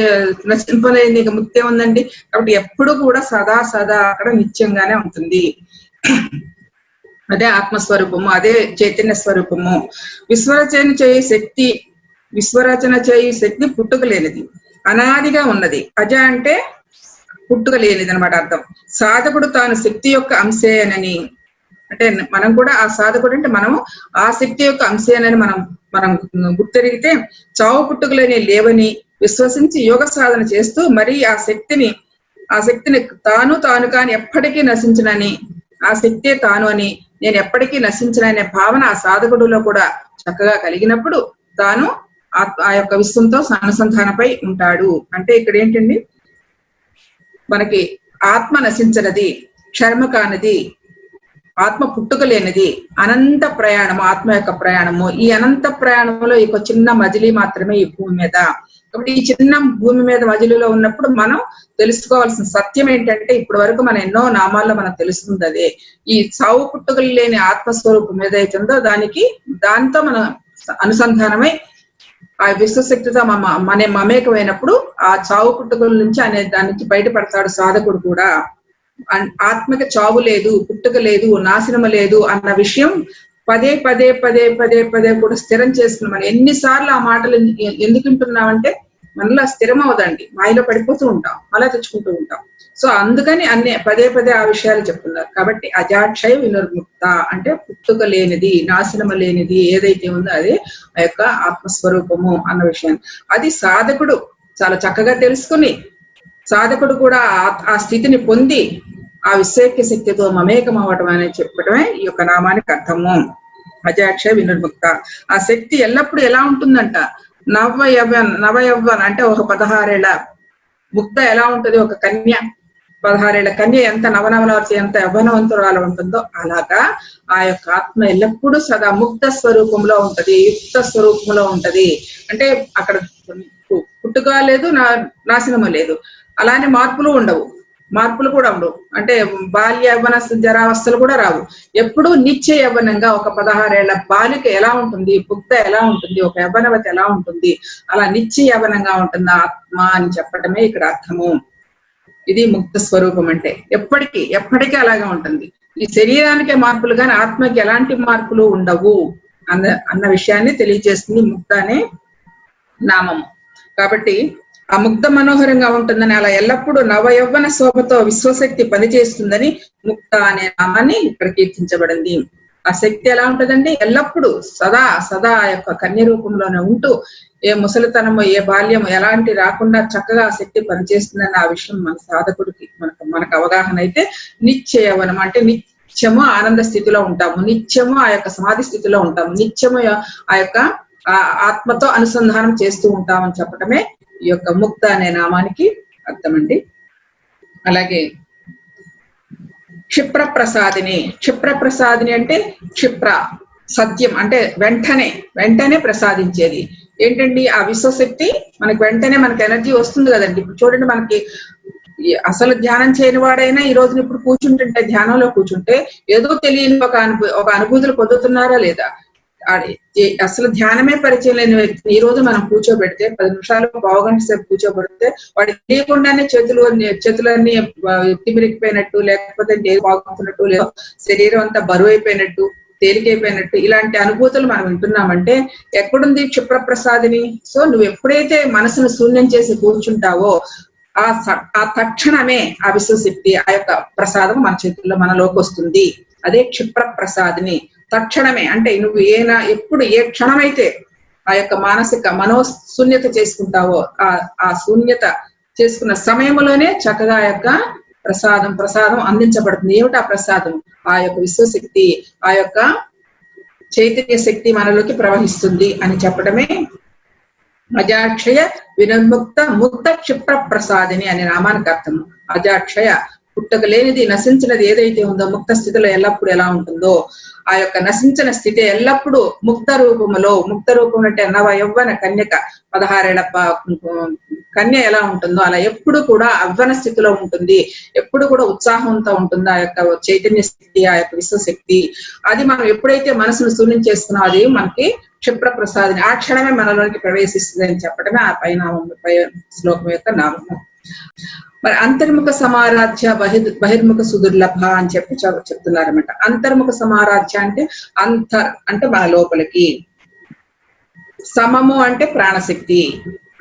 నశింపలేనిది ఇక ముక్తి ఉందండి. కాబట్టి ఎప్పుడు కూడా సదా అక్కడ నిత్యంగానే ఉంటుంది. అదే ఆత్మస్వరూపము, అదే చైతన్య స్వరూపము. విశ్వరచన చేయి శక్తి పుట్టుకలేనిది, అనాదిగా ఉన్నది. అజ అంటే పుట్టుక లేనిది అనమాట అర్థం. సాధకుడు తాను శక్తి యొక్క అంశేనని, అంటే మనం కూడా ఆ సాధకుడు అంటే మనము ఆ శక్తి యొక్క అంశేనని మనం గుర్తెరిగితే చావు పుట్టుకలేని లేవని విశ్వసించి యోగ సాధన చేస్తూ మరి ఆ శక్తిని తాను కాని ఎప్పటికీ నశించనని, ఆ శక్తే తాను అని, నేను ఎప్పటికీ నశించననే భావన ఆ సాధకుడిలో కూడా చక్కగా కలిగినప్పుడు తాను ఆ యొక్క విశ్వంతో అనుసంధానపై ఉంటాడు. అంటే ఇక్కడ ఏంటండి, మనకి ఆత్మ నశించనది, క్షర్మ కానిది, ఆత్మ పుట్టుకలేనిది, అనంత ప్రయాణము, ఆత్మ యొక్క ప్రయాణము. ఈ అనంత ప్రయాణంలో ఈ చిన్న మజిలీ మాత్రమే ఈ భూమి మీద. కాబట్టి ఈ చిన్న భూమి మీద మజిలీలో ఉన్నప్పుడు మనం తెలుసుకోవాల్సిన సత్యం ఏంటంటే, ఇప్పటి వరకు మనం ఎన్నో నామాల్లో మనం తెలుసుకుంది అదే. ఈ సావు పుట్టుకలు లేని ఆత్మస్వరూపం ఏదైతుందో దాంతో మనం అనుసంధానమై ఆ విశ్వశక్తితో మన మమేకమైనప్పుడు ఆ చావు పుట్టుకల నుంచి అనే దాని నుంచి బయటపడతాడు సాధకుడు కూడా. ఆత్మకి చావు లేదు, పుట్టుక లేదు, నాశనము లేదు అన్న విషయం పదే కూడా స్థిరం చేసుకుని మనం ఎన్నిసార్లు ఆ మాటలు ఎందుకు వింటున్నామంటే మనలో స్థిరం అవదండి, మాయలో పడిపోతూ ఉంటాం, అలా తెచ్చుకుంటూ ఉంటాం. సో అందుకని పదే ఆ విషయాలు చెప్తున్నారు. కాబట్టి అజాక్షయ వినుర్ముక్త అంటే పుట్టుక లేనిది, నాశనము లేనిది ఏదైతే ఉందో అదే ఆ యొక్క ఆత్మస్వరూపము అన్న విషయాన్ని అది సాధకుడు చాలా చక్కగా తెలుసుకుని, సాధకుడు కూడా ఆ స్థితిని పొంది ఆ విశ్వేక్య శక్తితో మమేకం అవ్వటం అనేది చెప్పటమే ఈ యొక్క నామానికి అర్థము. అజాక్షయ వినుర్ముక్త. ఆ శక్తి ఎల్లప్పుడూ ఎలా ఉంటుందంట, నవయవ్వన అంటే ఒక 16 ఏళ్ల ముక్త ఎలా ఉంటుంది, ఒక కన్య 16 ఏళ్ల కన్య ఎంత నవనవనవర్తి ఎంత యవ్వనవంతురాలు ఉంటుందో అలాగా ఆ యొక్క ఆత్మ ఎల్లప్పుడూ సదా ముక్త స్వరూపంలో ఉంటది, యుక్త స్వరూపంలో ఉంటది. అంటే అక్కడ పుట్టుక లేదు, నాశనము లేదు, అలానే మార్పులు కూడా ఉండవు. అంటే బాల్య యవ్వన జరావస్థలు కూడా రావు. ఎప్పుడూ నిత్య యవ్వనంగా ఒక 16 ఏళ్ల బాలిక ఎలా ఉంటుంది, పుక్త ఎలా ఉంటుంది, ఒక యవ్వనవతి ఎలా ఉంటుంది, అలా నిత్య యవ్వనంగా ఉంటుంది ఆత్మ అని చెప్పటమే ఇక్కడ అర్థము. ఇది ముక్త స్వరూపం అంటే ఎప్పటికీ అలాగే ఉంటుంది. ఈ శరీరానికే మార్పులు కానీ ఆత్మకి ఎలాంటి మార్పులు ఉండవు అన్న విషయాన్ని తెలియజేస్తుంది ముక్త అనే నామము. కాబట్టి ఆ ముగ్ధ మనోహరంగా ఉంటుందని, అలా ఎల్లప్పుడూ నవయవ్వన శోభతో విశ్వశక్తి పనిచేస్తుందని ముక్త అనే నామాన్ని ఇక్కడ కీర్తించబడింది. ఆ శక్తి ఎలా ఉంటుందండి, ఎల్లప్పుడూ సదా ఆ యొక్క కన్య రూపంలోనే ఉంటూ ఏ ముసలితనము ఏ బాల్యము ఎలాంటి రాకుండా చక్కగా ఆ శక్తి పనిచేస్తుందని ఆ విషయం మన సాధకుడికి మనకు అవగాహన అయితే నిత్య యవ్వనం అంటే నిత్యము ఆనంద స్థితిలో ఉంటాము, నిత్యము ఆ యొక్క సమాధి స్థితిలో ఉంటాము, నిత్యము ఆ యొక్క ఆత్మతో అనుసంధానం చేస్తూ ఉంటామని చెప్పటమే ఈ యొక్క ముక్త అనే నామానికి అర్థమండి. అలాగే క్షిప్ర ప్రసాదిని అంటే క్షిప్ర సత్యం అంటే వెంటనే ప్రసాదించేది. ఏంటండి, ఆ విశ్వశక్తి మనకి వెంటనే మనకి ఎనర్జీ వస్తుంది కదండి. ఇప్పుడు చూడండి, మనకి అసలు ధ్యానం చేయని వాడైనా ఈ రోజున ఇప్పుడు ధ్యానంలో కూర్చుంటే ఏదో తెలియని ఒక అనుభూతులు పొందుతున్నారా లేదా? అసలు ధ్యానమే పరిచయం లేని వ్యక్తిని ఈ రోజు మనం కూర్చోబెడితే 10 నిమిషాలు పావుగంట సేపు కూర్చోబెడితే వాడికి తెలియకుండానే చేతులన్నీ తిమిరికిపోయినట్టు, లేకపోతే బాగుతున్నట్టు, లేదా శరీరం అంతా బరువు అయిపోయినట్టు, తేలికైపోయినట్టు ఇలాంటి అనుభూతులు మనం వింటున్నామంటే ఎక్కడుంది క్షిప్ర ప్రసాదిని? సో నువ్వు ఎప్పుడైతే మనసును శూన్యం చేసి కూర్చుంటావో ఆ తక్షణమే ఆ విశ్వశక్తి ఆ యొక్క ప్రసాదం మన చేతుల్లో మనలోకి వస్తుంది. అదే క్షిప్ర ప్రసాదిని. తక్షణమే అంటే నువ్వు ఎప్పుడు ఏ క్షణమైతే ఆ యొక్క మానసిక మనోశూన్యత చేసుకుంటావో ఆ శూన్యత చేసుకున్న సమయంలోనే చక్కగా ఆ యొక్క ప్రసాదం అందించబడుతుంది. ఏమిటి ఆ ప్రసాదం? ఆ యొక్క విశ్వశక్తి, ఆ యొక్క చైతన్య శక్తి మనలోకి ప్రవహిస్తుంది అని చెప్పడమే అజాక్షయ వినర్ముక్త ముక్త క్షిప్ర ప్రసాదిని అనే నామానికి అర్థం. అజాక్షయ పుట్టక లేనిది, నశించినది ఏదైతే ఉందో ముక్త స్థితిలో ఎల్లప్పుడు ఎలా ఉంటుందో ఆ యొక్క నశించిన స్థితి ఎల్లప్పుడూ ముక్త రూపం అంటే నవ యవ్వన కన్యక 16 ఏళ్ల కన్య ఎలా ఉంటుందో అలా ఎప్పుడు కూడా అవ్వన స్థితిలో ఉంటుంది. ఎప్పుడు కూడా ఉత్సాహంతో ఉంటుంది ఆ యొక్క చైతన్య శక్తి, ఆ యొక్క విశ్వశక్తి. అది మనం ఎప్పుడైతే మనసును శూన్యం చేసుకున్నామో అది మనకి క్షిప్ర ప్రసాదిని ఆ క్షణమే మనలోనికి ప్రవేశిస్తుంది అని చెప్పడమే ఆ పై శ్లోకం యొక్క నామము. మరి అంతర్ముఖ సమారాధ్య బహిర్ముఖ సుదుర్లభ అని చెప్తున్నారన్నమాట. అంతర్ముఖ సమారాధ్య అంటే అంటే మన లోపలికి, సమము అంటే ప్రాణశక్తి.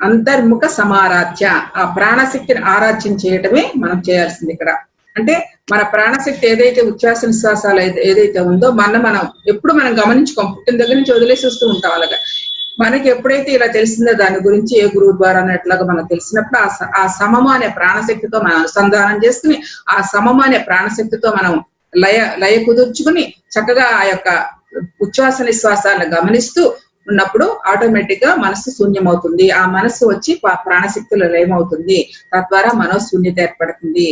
అంతర్ముఖ సమారాధ్య ఆ ప్రాణశక్తిని ఆరాధ్యం చేయటమే మనం చేయాల్సింది ఇక్కడ. అంటే మన ప్రాణశక్తి ఏదైతే ఉచ్ఛ్వాస నిశ్వాసాలు ఏదైతే ఉందో మనం ఎప్పుడు మనం గమనించుకోం, పుట్టిన దగ్గర నుంచి వదిలేసి వస్తూ ఉంటాం. అలాగా మనకి ఎప్పుడైతే ఇలా తెలిసిందో దాని గురించి ఏ గురువు ద్వారా అన్నట్లాగా మనకు తెలిసినప్పుడు ఆ సమము అనే ప్రాణశక్తితో మనం అనుసంధానం చేసుకుని ఆ సమము అనే ప్రాణశక్తితో మనం లయ కుదుర్చుకుని చక్కగా ఆ యొక్క ఉచ్ఛ్వాస నిశ్వాసాలను గమనిస్తూ ఉన్నప్పుడు ఆటోమేటిక్ గా మనస్సు శూన్యమవుతుంది. ఆ మనస్సు వచ్చి ప్రాణశక్తిలో లయమవుతుంది. తద్వారా మనోశూన్యత ఏర్పడుతుంది.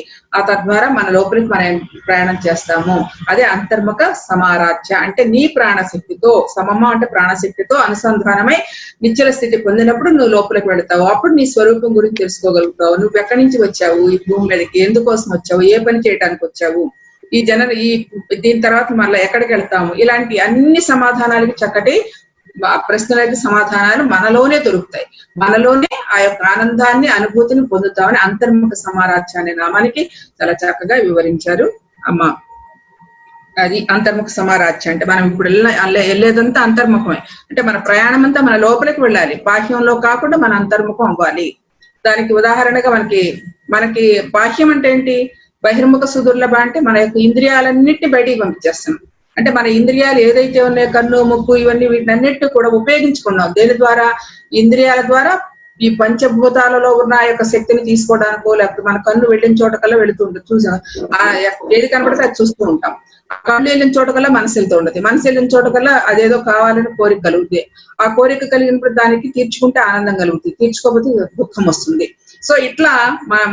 తద్వారా మన లోపలికి మనం ప్రయాణం చేస్తాము. అదే అంతర్ముఖ సమారాధ్య అంటే నీ ప్రాణశక్తితో, సమమ అంటే ప్రాణశక్తితో అనుసంధానమై నిశ్చల స్థితి పొందినప్పుడు నువ్వు లోపలికి వెళతావు. అప్పుడు నీ స్వరూపం గురించి తెలుసుకోగలుగుతావు. నువ్వు ఎక్కడి నుంచి వచ్చావు, ఈ భూమి మీదకి ఎందుకోసం వచ్చావు, ఏ పని చేయడానికి వచ్చావు, దీని తర్వాత మళ్ళీ ఎక్కడికి వెళ్తాము, ఇలాంటి అన్ని సమాధానాలకి చక్కటి ప్రశ్నలకి సమాధానాలు మనలోనే దొరుకుతాయి. మనలోనే ఆ యొక్క ఆనందాన్ని, అనుభూతిని పొందుతామని అంతర్ముఖ సమారాధ్య అనే నామానికి చాలా చక్కగా వివరించారు అమ్మ. అది అంతర్ముఖ సమారాధ్య అంటే మనం ఇప్పుడు వెళ్ళేదంతా అంతర్ముఖమే. అంటే మన ప్రయాణం అంతా మన లోపలికి వెళ్ళాలి, బాహ్యంలో కాకుండా మన అంతర్ముఖం అవ్వాలి. దానికి ఉదాహరణగా మనకి బాహ్యం అంటే ఏంటి? బహిర్ముఖ సుదుర్లభ అంటే మన యొక్క ఇంద్రియాలన్నింటినీ బయటికి పంపించేస్తున్నాం. అంటే మన ఇంద్రియాలు ఏదైతే ఉన్నాయో కన్ను, ముక్కు, ఇవన్నీ వీటినన్నిటి కూడా ఉపయోగించుకున్నాం. దేని ద్వారా? ఇంద్రియాల ద్వారా ఈ పంచభూతాలలో ఉన్న ఆ యొక్క శక్తిని తీసుకోవడానికో, లేకపోతే మన కన్ను వెళ్ళిన చోట కల్లా వెళుతూ ఉంటుంది. చూసాం, ఏది కనపడితే అది చూస్తూ ఉంటాం. ఆ కన్ను వెళ్ళిన చోట కల్లా మనసు వెళ్తూ ఉండదు. మనసు వెళ్ళిన చోట కల్లా అదేదో కావాలని కోరిక కలుగుతుంది. ఆ కోరిక కలిగినప్పుడు దానికి తీర్చుకుంటే ఆనందం కలుగుతుంది, తీర్చుకోకపోతే దుఃఖం వస్తుంది. సో ఇట్లా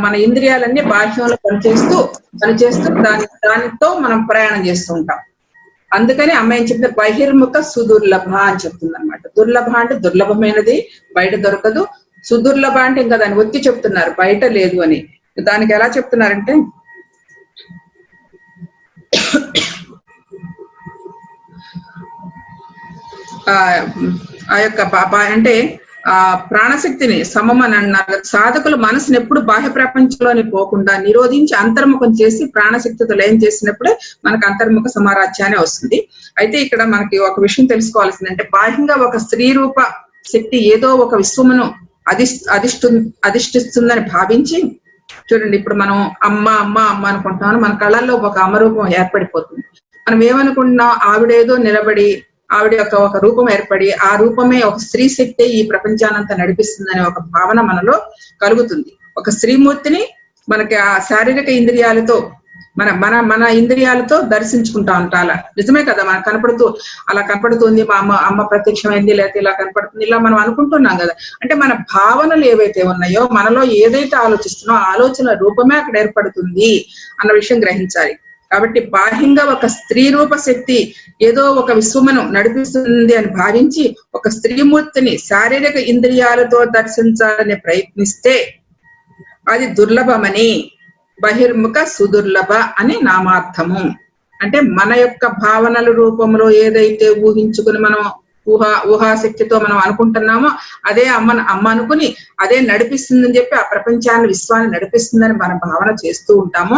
మన ఇంద్రియాలన్నీ బాహ్యంలో పనిచేస్తూ దానితో మనం ప్రయాణం చేస్తూ ఉంటాం. అందుకని అమ్మాయి చెప్తే బహిర్ముఖ సుదుర్లభ అని చెప్తుంది అనమాట. దుర్లభ అంటే దుర్లభమైనది, బయట దొరకదు. సుదుర్లభ అంటే ఇంకా దాన్ని ఒత్తి చెప్తున్నారు, బయట లేదు అని. దానికి ఎలా చెప్తున్నారంటే ఆ యొక్క అంటే ఆ ప్రాణశక్తిని సమమని అన్నారు. సాధకులు మనసుని ఎప్పుడు బాహ్య ప్రపంచంలోని పోకుండా నిరోధించి అంతర్ముఖం చేసి ప్రాణశక్తితో లయం చేసినప్పుడే మనకు అంతర్ముఖ సమారాధ్యాన్ని వస్తుంది. అయితే ఇక్కడ మనకి ఒక విషయం తెలుసుకోవాల్సిందంటే, బాహ్యంగా ఒక స్త్రీ రూప శక్తి ఏదో ఒక విశ్వమును అధిష్టిస్తుందని భావించి చూడండి, ఇప్పుడు మనం అమ్మ అమ్మ అమ్మ అనుకుంటున్నాం, మన కళ్ళల్లో ఒక అమ్మరూపం ఏర్పడిపోతుంది. మనం ఏమనుకుంటున్నాం? ఆవిడేదో నిలబడి ఆవిడ యొక్క ఒక రూపం ఏర్పడి ఆ రూపమే ఒక స్త్రీ శక్తి ఈ ప్రపంచానంతా నడిపిస్తుందనే ఒక భావన మనలో కలుగుతుంది. ఒక స్త్రీమూర్తిని మనకి ఆ శారీరక ఇంద్రియాలతో మన ఇంద్రియాలతో దర్శించుకుంటా ఉంటాం. అలా నిజమే కదా, మనకు అలా కనపడుతుంది, మా అమ్మ ప్రత్యక్షమైంది, లేకపోతే ఇలా కనపడుతుంది, ఇలా మనం అనుకుంటున్నాం కదా. అంటే మన భావనలు ఏవైతే ఉన్నాయో, మనలో ఏదైతే ఆలోచిస్తున్నామో ఆలోచన రూపమే అక్కడ ఏర్పడుతుంది అన్న విషయం గ్రహించాలి. కాబట్టి బాహ్యంగా ఒక స్త్రీ రూప శక్తి ఏదో ఒక విశ్వమును నడిపిస్తుంది అని భావించి ఒక స్త్రీమూర్తిని శారీరక ఇంద్రియాలతో దర్శించాలని ప్రయత్నిస్తే అది దుర్లభమని బహిర్ముఖ సుదుర్లభ అని నామార్థము. అంటే మన యొక్క భావనల రూపంలో ఏదైతే ఊహించుకుని మనం ఊహాశక్తితో మనం అనుకుంటున్నామో అదే అమ్మ అనుకుని అదే నడిపిస్తుందని చెప్పి ఆ ప్రపంచాన్ని, విశ్వాన్ని నడిపిస్తుందని మనం భావన చేస్తూ ఉంటాము.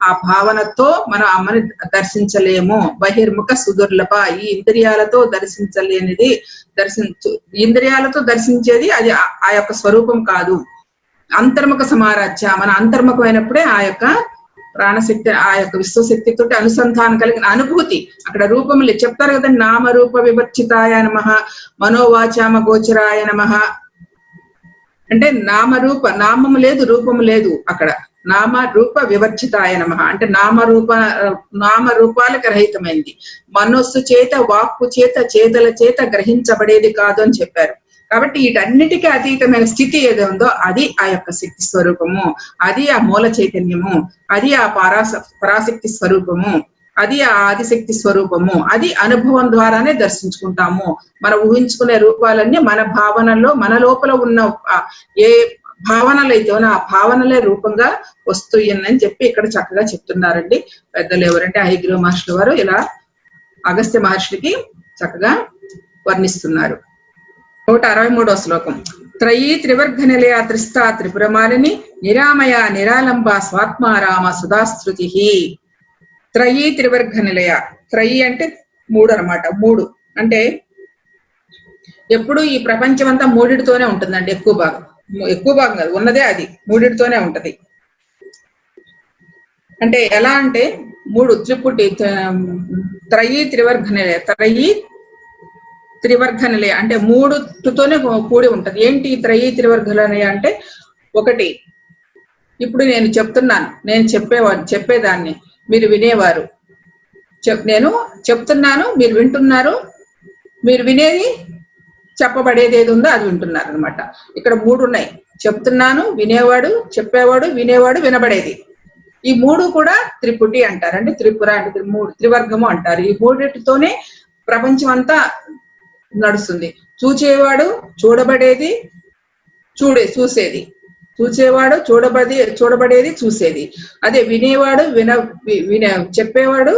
ఆ భావనతో మనం అమ్మని దర్శించలేము. బహిర్ముఖ సుదుర్లభ, ఈ ఇంద్రియాలతో దర్శించలేనిది, ఇంద్రియాలతో దర్శించేది అది ఆ యొక్క స్వరూపం కాదు. అంతర్ముఖ సమారాధ్య, మన అంతర్ముఖమైనప్పుడే ఆ యొక్క ప్రాణశక్తి, ఆ యొక్క విశ్వశక్తితో అనుసంధానం కలిగిన అనుభూతి. అక్కడ రూపములు చెప్తారు కదండి, నామరూప వివర్చితాయ నమః, మనోవాచామ గోచరాయ నమః అంటే నామరూప, నామము లేదు రూపము లేదు అక్కడ. నామ రూప వివర్చితాయ నమః అంటే నామరూపాలకు రహితమైంది, మనస్సు చేత వాక్కు చేత చేతల చేత గ్రహించబడేది కాదు అని చెప్పారు. కాబట్టి వీటన్నిటికీ అతీతమైన స్థితి ఏదో ఉందో అది ఆ యొక్క శక్తి స్వరూపము, అది ఆ మూల చైతన్యము, అది ఆ పరాశక్తి స్వరూపము, అది ఆ ఆదిశక్తి స్వరూపము. అది అనుభవం ద్వారానే దర్శించుకుంటాము. మనం ఊహించుకునే రూపాలన్నీ మన భావనలో, మన లోపల ఉన్న ఏ భావనలు అయితే ఆ భావనలే రూపంగా వస్తాయని చెప్పి ఇక్కడ చక్కగా చెప్తున్నారండి పెద్దలు. ఎవరంటే హయగ్రీవ మహర్షుల వారు ఇలా అగస్త్య మహర్షికి చక్కగా వర్ణిస్తున్నారు. 163వ శ్లోకం. త్రయీ త్రివర్గ నిలయ త్రిస్థా త్రిపురమాలిని నిరామయ నిరాలంబ స్వాత్మారామ సుధాస్తృతి. త్రయీ త్రివర్గ నిలయ, త్రయీ అంటే 3 అన్నమాట. 3 అంటే ఎప్పుడు ఈ ప్రపంచం అంతా 3తోనే ఉంటుందండి. ఎక్కువ భాగం కాదు, ఉన్నదే అది 3తోనే ఉంటది. అంటే ఎలా అంటే 3 త్రిపుటి, త్రయీ త్రివర్గ నిలయ, త్రయీ త్రివర్గ నిలయ అంటే 3తోనే కూడి ఉంటది. ఏంటి త్రయీ త్రివర్గ నిలయ అంటే, ఒకటి ఇప్పుడు నేను చెప్తున్నాను, నేను చెప్పేదాన్ని మీరు వినేవారు, నేను చెప్తున్నాను మీరు వింటున్నారు, మీరు వినేది చెప్పబడేది ఏది ఉందో అది వింటున్నారు అనమాట. ఇక్కడ 3 ఉన్నాయి. చెప్తున్నాను, వినేవాడు, చెప్పేవాడు, వినేవాడు, వినబడేది. ఈ 3 కూడా త్రిపుటి అంటారు. అంటే త్రిపుర అంటే 3 త్రివర్గము అంటారు. ఈ 3తోనే ప్రపంచం అంతా నడుస్తుంది. చూచేవాడు, చూడబడేది, చూసేది. చూచేవాడు, చూడబడేది, చూసేది. అదే వినేవాడు, చెప్పేవాడు,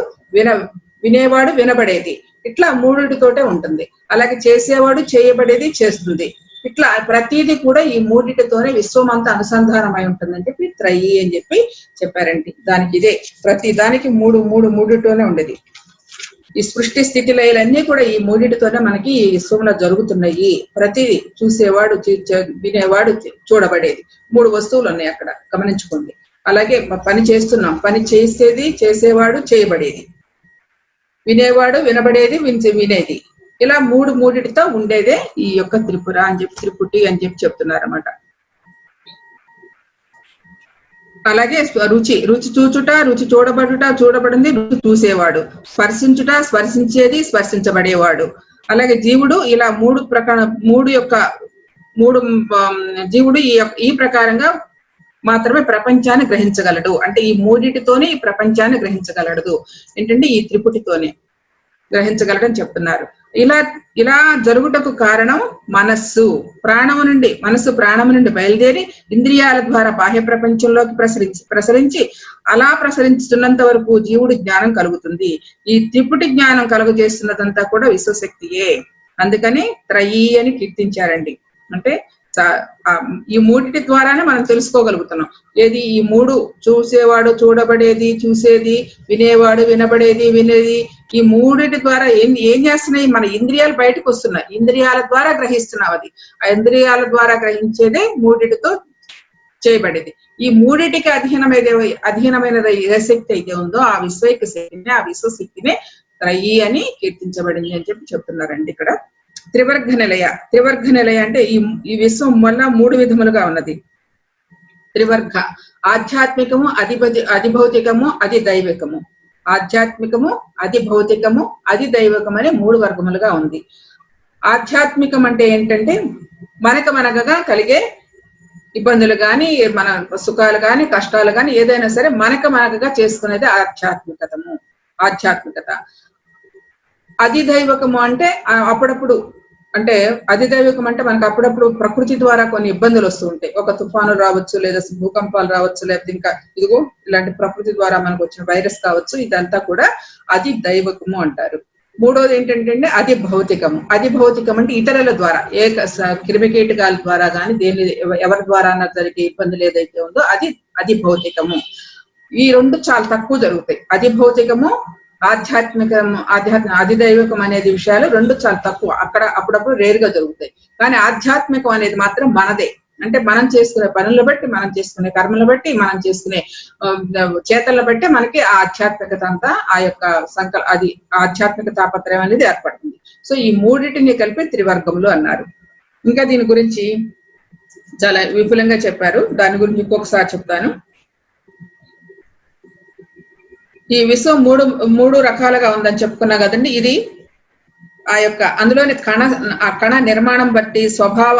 వినేవాడు, వినబడేది. ఇట్లా 3తోటే ఉంటుంది. అలాగే చేసేవాడు, చేయబడేది, చేస్తుంది. ఇట్లా ప్రతిదీ కూడా ఈ 3తోనే విశ్వం అంతా అనుసంధానమై ఉంటుందని చెప్పి త్రయీ అని చెప్పి చెప్పారండి. దానికి ఇదే ప్రతి దానికి 3తోనే ఉండేది. ఈ సృష్టి స్థితి లయలన్నీ కూడా ఈ 3తోనే మనకి ఈ విశ్వంలో జరుగుతున్నాయి. ప్రతిదీ చూసేవాడు, వినేవాడు, చూడబడేది. 3 వస్తువులు ఉన్నాయి అక్కడ, గమనించుకోండి. అలాగే పని చేస్తున్నాం, పని చేసేది, చేసేవాడు, చేయబడేది, వినేవాడు, వినబడేది, వినేది. ఇలా 3తో ఉండేదే ఈ యొక్క త్రిపుర అని చెప్పి, త్రిపుటి అని చెప్పి చెప్తున్నారు అన్నమాట. అలాగే రుచి, రుచి చూచుట, రుచి చూడబడుట, చూడబడింది, రుచి చూసేవాడు. స్పర్శించుట, స్పర్శించేది, స్పర్శించబడేవాడు. అలాగే జీవుడు ఇలా 3 జీవుడు ఈ ప్రకారంగా మాత్రమే ప్రపంచాన్ని గ్రహించగలడు. అంటే ఈ 3తోనే ఈ ప్రపంచాన్ని గ్రహించగలడు. ఏంటంటే ఈ త్రిపుటితోనే గ్రహించగలడని చెప్తున్నారు. ఇలా జరుగుటకు కారణం మనస్సు ప్రాణము నుండి బయలుదేరి ఇంద్రియాల ద్వారా బాహ్య ప్రపంచంలోకి ప్రసరించి అలా ప్రసరించుతున్నంత వరకు జీవుడి జ్ఞానం కలుగుతుంది. ఈ త్రిపుటి జ్ఞానం కలుగజేస్తున్నదంతా కూడా విశ్వశక్తియే. అందుకని త్రయీ అని కీర్తించారండి. అంటే ఈ 3 ద్వారానే మనం తెలుసుకోగలుగుతున్నాం. ఏది ఈ 3 చూసేవాడు, చూడబడేది, చూసేది, వినేవాడు, వినబడేది, వినేది. ఈ 3 ద్వారా ఏం చేస్తున్నాయి? మన ఇంద్రియాలు బయటకు వస్తున్నాయి. ఇంద్రియాల ద్వారా గ్రహిస్తున్నాం. అది ఆ ఇంద్రియాల ద్వారా గ్రహించేదే 3తో చేయబడేది. ఈ 3కి అధీనమైనది ఏ శక్తి అయితే ఉందో ఆ విశ్వైక శక్తిని, ఆ విశ్వశక్తినే త్రయీ అని కీర్తించబడింది అని చెప్పి చెప్తున్నారండి ఇక్కడ. త్రివర్గ నిలయ అంటే ఈ విశ్వం వల్ల 3 విధములుగా ఉన్నది. త్రివర్గ ఆధ్యాత్మికము, అధిభౌతికము, అతి దైవికము. ఆధ్యాత్మికము, అతి భౌతికము, అతి దైవికము అనే 3 వర్గములుగా ఉంది. ఆధ్యాత్మికం అంటే ఏంటంటే మనకగా కలిగే ఇబ్బందులు కానీ, మన సుఖాలు కానీ, కష్టాలు కానీ ఏదైనా సరే మనకగా చేసుకునేది ఆధ్యాత్మికత. అధిదైవకము అంటే అప్పుడప్పుడు, అంటే అధిదైవికం అంటే మనకు అప్పుడప్పుడు ప్రకృతి ద్వారా కొన్ని ఇబ్బందులు వస్తూ ఉంటాయి. ఒక తుఫాను రావచ్చు, లేదా భూకంపాలు రావచ్చు, లేకపోతే ఇంకా ఇదిగో ఇలాంటి ప్రకృతి ద్వారా మనకు వచ్చిన వైరస్ కావచ్చు. ఇదంతా కూడా అతి దైవకము అంటారు. 3వది ఏంటంటే అతి భౌతికము. అతి భౌతికం అంటే ఇతరుల ద్వారా, క్రిమికీటకాల ద్వారా కానీ ఎవరి ద్వారా జరిగే ఇబ్బందులు ఏదైతే ఉందో అది అతి భౌతికము. ఈ 2 చాలా తక్కువ జరుగుతాయి. అతి భౌతికము, అధిదైవికం అనేది విషయాలు 2 చాలా తక్కువ. అక్కడ అప్పుడప్పుడు రేరుగా జరుగుతాయి. కానీ ఆధ్యాత్మికం అనేది మాత్రం మనదే. అంటే మనం చేసుకునే పనులను బట్టి, మనం చేసుకునే కర్మలను బట్టి, మనం చేసుకునే చేతలను బట్టి మనకి ఆ ఆధ్యాత్మికత అంతా ఆ యొక్క అది ఆధ్యాత్మిక తాపత్రయం అనేది ఏర్పడుతుంది. సో ఈ మూడింటిని కలిపి త్రివర్గములు అన్నారు. ఇంకా దీని గురించి చాలా విపులంగా చెప్పారు. దాని గురించి ఇంకొకసారి చెప్తాను. ఈ విశ్వం మూడు రకాలుగా ఉందని చెప్పుకున్నా కదండి. ఇది ఆ యొక్క అందులోని కణ నిర్మాణం బట్టి, స్వభావ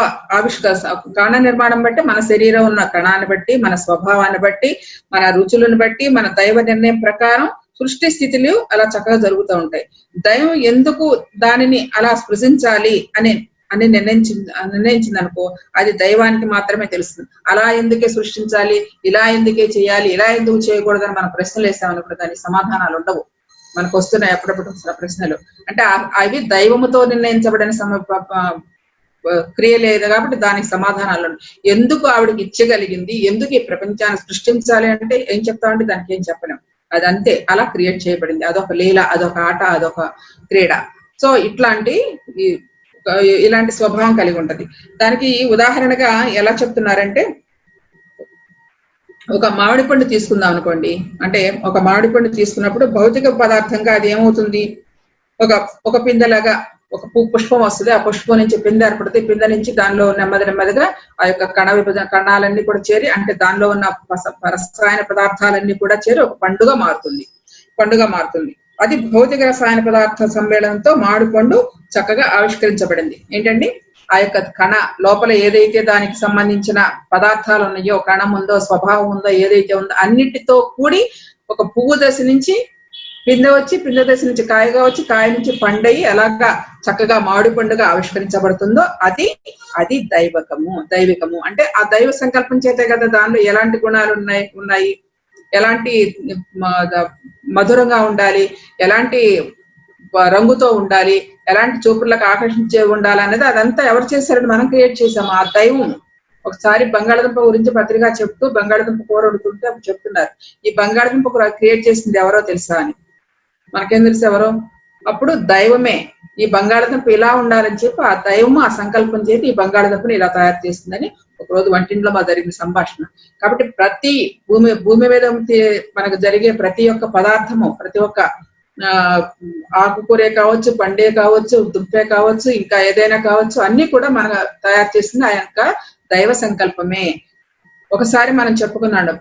కణ నిర్మాణం బట్టి, మన శరీరం ఉన్న కణాన్ని బట్టి, మన స్వభావాన్ని బట్టి, మన రుచులను బట్టి, మన దైవ నిర్ణయం ప్రకారం సృష్టి స్థితులు అలా చక్కగా జరుగుతూ ఉంటాయి. దైవం ఎందుకు దానిని అలా స్పృశించాలి అని నిర్ణయించింది అనుకో, అది దైవానికి మాత్రమే తెలుస్తుంది. అలా ఎందుకే సృష్టించాలి, ఇలా ఎందుకే చేయాలి, ఇలా ఎందుకు చేయకూడదని మనం ప్రశ్నలు వేసామనుకో దానికి సమాధానాలు ఉండవు. మనకు వస్తున్నాయి అప్పుడప్పుడు ప్రశ్నలు. అంటే అవి దైవముతో నిర్ణయించబడిన క్రియ లేదు కాబట్టి దానికి సమాధానాలు ఎందుకు ఆవిడకి ఇచ్చగలిగింది, ఎందుకు ఈ ప్రపంచాన్ని సృష్టించాలి అంటే ఏం చెప్తామంటే దానికి ఏం చెప్పలేం. అదంతే అలా క్రియేట్ చేయబడింది. అదొక లీల, అదొక ఆట, అదొక క్రీడ. సో ఇలాంటి స్వభావం కలిగి ఉంటది. దానికి ఉదాహరణగా ఎలా చెప్తున్నారంటే, ఒక మామిడి పండు తీసుకుందాం అనుకోండి. అంటే ఒక మామిడి పండు తీసుకున్నప్పుడు భౌతిక పదార్థంగా అది ఏమవుతుంది, ఒక పిందెలాగా ఒక పుష్పం వస్తుంది. ఆ పుష్పం నుంచి పిందె ఏర్పడుతుంది. పిందె నుంచి దానిలో నెమ్మదిగా ఆ యొక్క కణాలన్నీ కూడా చేరి, అంటే దానిలో ఉన్న రసాయన పదార్థాలన్నీ కూడా చేరి ఒక పండుగ మారుతుంది. అది భౌతిక రసాయన పదార్థ సమ్మేళనంతో మామిడి పండు చక్కగా ఆవిష్కరించబడింది. ఏంటండి, ఆ యొక్క కణ లోపల ఏదైతే దానికి సంబంధించిన పదార్థాలు ఉన్నాయో, కణం ఉందో, స్వభావం ఉందో, ఏదైతే ఉందో అన్నిటితో కూడి ఒక పువ్వు దశ నుంచి పిందె వచ్చి, పిందె దశ నుంచి కాయగా వచ్చి, కాయ నుంచి పండయి అలాగా చక్కగా మామిడి పండుగ ఆవిష్కరించబడుతుందో అది దైవికము. అంటే ఆ దైవ సంకల్పం చేతే కదా దానిలో ఎలాంటి గుణాలు ఉన్నాయి, ఎలాంటి మధురంగా ఉండాలి, ఎలాంటి రంగుతో ఉండాలి, ఎలాంటి చూపులకు ఆకర్షించే ఉండాలి అనేది అదంతా ఎవరు చేశారని మనం క్రియేట్ చేసాము. ఆ దైవం. ఒకసారి బంగాళదుంప గురించి పత్రిక చెప్తూ బంగాళదుంప కూర వండుతుంటే అప్పుడు చెప్తున్నారు, ఈ బంగాళదుంప కూర క్రియేట్ చేసింది ఎవరో తెలుసా అని. మనకేం తెలుసు ఎవరో? అప్పుడు దైవమే ఈ బంగాళదుంప ఇలా ఉండాలని చెప్పి ఆ దైవము ఆ సంకల్పం చేసి ఈ బంగాళదుంపని ఇలా తయారు చేస్తుందని ఒకరోజు వంటింట్లో మా జరిగిన సంభాషణ. కాబట్టి ప్రతి భూమి మీద మనకు జరిగే ప్రతి ఒక్క పదార్థము, ప్రతి ఒక్క ఆకుకూరే కావచ్చు, పండే కావచ్చు, దుంపే కావచ్చు, ఇంకా ఏదైనా కావచ్చు, అన్ని కూడా మన తయారు చేసింది ఆ యొక్క దైవ సంకల్పమే. ఒకసారి మనం చెప్పుకున్నాడు,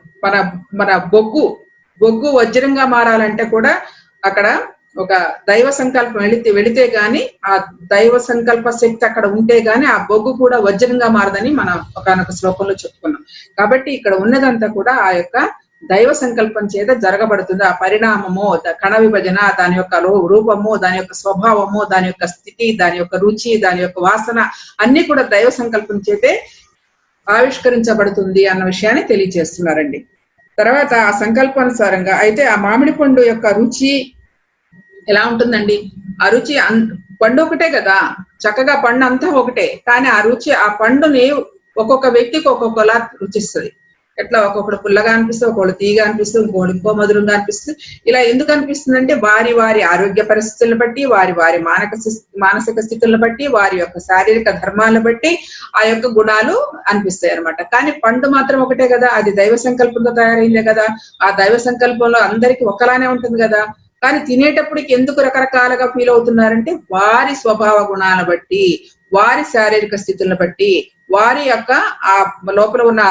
మన బొగ్గు వజ్రంగా మారాలంటే కూడా అక్కడ ఒక దైవ సంకల్పం వెళితే గాని, ఆ దైవ సంకల్ప శక్తి అక్కడ ఉంటే గాని ఆ బొగ్గు కూడా వజ్రంగా మారదని మనం ఒకనొక శ్లోకంలో చెప్పుకున్నాం. కాబట్టి ఇక్కడ ఉన్నదంతా కూడా ఆ యొక్క దైవ సంకల్పం చేత జరగబడుతుంది. ఆ పరిణామము, కణ విభజన, దాని యొక్క రూపము, దాని యొక్క స్వభావము, దాని యొక్క స్థితి, దాని యొక్క రుచి, దాని యొక్క వాసన అన్ని కూడా దైవ సంకల్పం చేతే ఆవిష్కరించబడుతుంది అన్న విషయాన్ని తెలియజేస్తున్నారండి. తర్వాత ఆ సంకల్పానుసారంగా అయితే ఆ మామిడి పండు యొక్క రుచి ఎలా ఉంటుందండి? ఆ రుచి పండు ఒకటే కదా, చక్కగా పండు అంతా ఒకటే, కానీ ఆ రుచి ఆ పండుని ఒక్కొక్క వ్యక్తికి ఒక్కొక్కలా రుచిస్తుంది. ఎట్లా ఒక్కొక్కడు పుల్లగా అనిపిస్తుంది, ఒకళ్ళు తీగా అనిపిస్తుంది, ఇంకోటి ఇంకో మధురంగా అనిపిస్తుంది. ఇలా ఎందుకు అనిపిస్తుంది అంటే వారి ఆరోగ్య పరిస్థితులను బట్టి, వారి మానసిక స్థితులను బట్టి, వారి యొక్క శారీరక ధర్మాలను బట్టి ఆ యొక్క గుణాలు అనిపిస్తాయి అనమాట. కానీ పండు మాత్రం ఒకటే కదా, అది దైవ సంకల్పంతో తయారైందే కదా. ఆ దైవ సంకల్పంలో అందరికి ఒకలానే ఉంటుంది కదా. కానీ తినేటప్పటికి ఎందుకు రకరకాలుగా ఫీల్ అవుతున్నారంటే వారి స్వభావ గుణాలను బట్టి, వారి శారీరక స్థితులను బట్టి, వారి యొక్క ఆ లోపల ఉన్న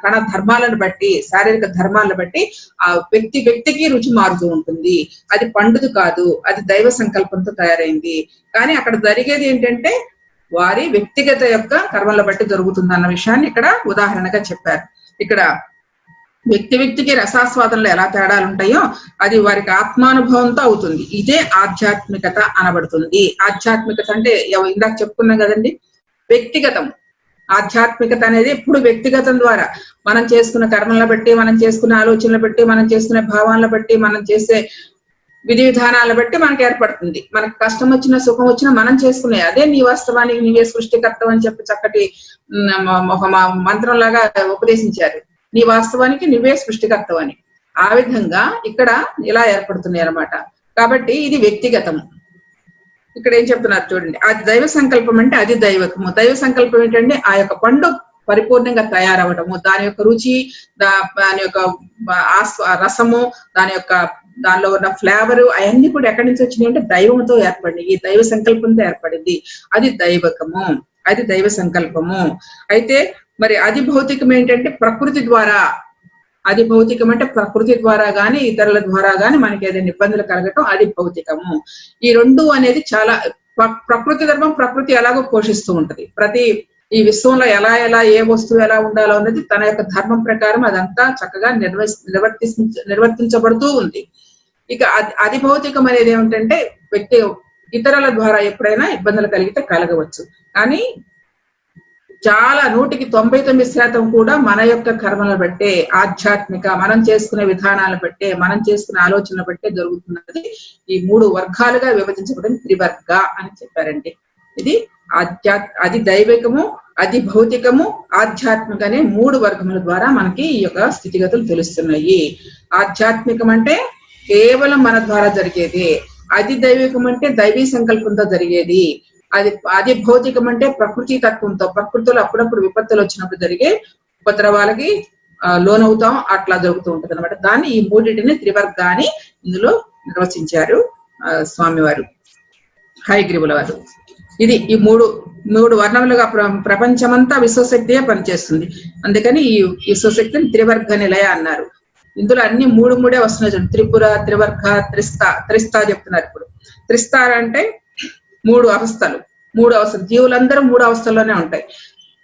కణ ధర్మాలను బట్టి, శారీరక ధర్మాలను బట్టి ఆ వ్యక్తికి రుచి మారుతూ ఉంటుంది. అది పండుది కాదు, అది దైవ సంకల్పంతో తయారైంది. కానీ అక్కడ జరిగేది ఏంటంటే వారి వ్యక్తిగత యొక్క కర్మల బట్టి జరుగుతుంది అన్న విషయాన్ని ఇక్కడ ఉదాహరణగా చెప్పారు. ఇక్కడ వ్యక్తికి రసాస్వాదంలో ఎలా తేడాలు ఉంటాయో అది వారికి ఆత్మానుభవంతో అవుతుంది. ఇదే ఆధ్యాత్మికత అనబడుతుంది. ఆధ్యాత్మికత అంటే ఇందాక చెప్పుకున్నాం కదండి, వ్యక్తిగతం. ఆధ్యాత్మికత అనేది ఎప్పుడు వ్యక్తిగతం ద్వారా మనం చేసుకున్న కర్మలను బట్టి, మనం చేసుకున్న ఆలోచనలు బట్టి, మనం చేసుకునే భావాలను బట్టి, మనం చేసే విధి విధానాలను బట్టి మనకు ఏర్పడుతుంది. మనకు కష్టం వచ్చినా సుఖం వచ్చినా మనం చేసుకునే అదే నీ వాస్తవానికి నీవే సృష్టికర్తవు అని చెప్పి చక్కటి ఒక మంత్రం లాగా ఉపదేశించారు. నీ వాస్తవానికి నువ్వే సృష్టికర్తవు అని. ఆ విధంగా ఇక్కడ ఇలా ఏర్పడుతున్నాయి అన్నమాట. కాబట్టి ఇది వ్యక్తిగతము. ఇక్కడ ఏం చెప్తున్నారు చూడండి, అది దైవ సంకల్పం అంటే అది దైవకము. దైవ సంకల్పం ఏంటంటే ఆ యొక్క పండు పరిపూర్ణంగా తయారవడము, దాని యొక్క రుచి, దాని యొక్క రసము, దానిలో ఉన్న ఫ్లేవర్ అవన్నీ కూడా ఎక్కడి నుంచి వచ్చినాయి అంటే దైవంతో ఏర్పడింది, ఈ దైవ సంకల్పంతో ఏర్పడింది. అది దైవకము, అది దైవ సంకల్పము. అయితే మరి అది భౌతికం ఏంటంటే ప్రకృతి ద్వారా, అది భౌతికం అంటే ప్రకృతి ద్వారా గాని ఇతరుల ద్వారా గాని మనకి ఏదైనా ఇబ్బందులు కలగటం అది భౌతికము. ఈ రెండు అనేది చాలా ప్రకృతి ధర్మం, ప్రకృతి ఎలాగో పోషిస్తూ ఉంటది. ఈ విశ్వంలో ఎలా ఏ వస్తువు ఎలా ఉండాలో అనేది తన యొక్క ధర్మం ప్రకారం అదంతా చక్కగా నిర్వర్తించబడుతూ ఉంది. ఇక అది భౌతికం అనేది ఏమిటంటే వ్యక్తి ఇతరుల ద్వారా ఎప్పుడైనా ఇబ్బందులు కలిగితే కలగవచ్చు. కానీ చాలా 99% కూడా మన యొక్క కర్మలను బట్టే, ఆధ్యాత్మిక మనం చేసుకునే విధానాలను బట్టే, మనం చేసుకునే ఆలోచనలు బట్టే జరుగుతున్నది. ఈ 3 వర్గాలుగా విభజించబడిన త్రివర్గ అని చెప్పారండి. ఇది అది దైవికము, అది భౌతికము, ఆధ్యాత్మిక అనే 3 వర్గముల ద్వారా మనకి ఈ యొక్క స్థితిగతులు తెలుస్తున్నాయి. ఆధ్యాత్మికం అంటే కేవలం మన ద్వారా జరిగేది, అది దైవికం అంటే దైవీ సంకల్పంతో జరిగేది, అది భౌతికం అంటే ప్రకృతి తత్వంతో, ప్రకృతిలో అప్పుడప్పుడు విపత్తులు వచ్చినప్పుడు జరిగే ఉపద్రవాలకి లోనవుతాం, అట్లా జరుగుతూ ఉంటది అనమాట. దాన్ని ఈ 3టిని త్రివర్గ అని ఇందులో నిర్వచించారు స్వామివారు, హయగ్రీవుల వారు. ఇది ఈ మూడు వర్ణములుగా ప్రపంచమంతా విశ్వశక్తియే పనిచేస్తుంది. అందుకని ఈ విశ్వశక్తిని త్రివర్గ నిలయ అన్నారు. ఇందులో అన్ని 3 వస్తున్నాయి. త్రిపుర, త్రివర్గ, త్రిస్తా చెప్తున్నారు. ఇప్పుడు త్రిస్తార అంటే 3 అవస్థలు. 3 అవస్థలు, జీవులందరూ 3 అవస్థల్లోనే ఉంటాయి.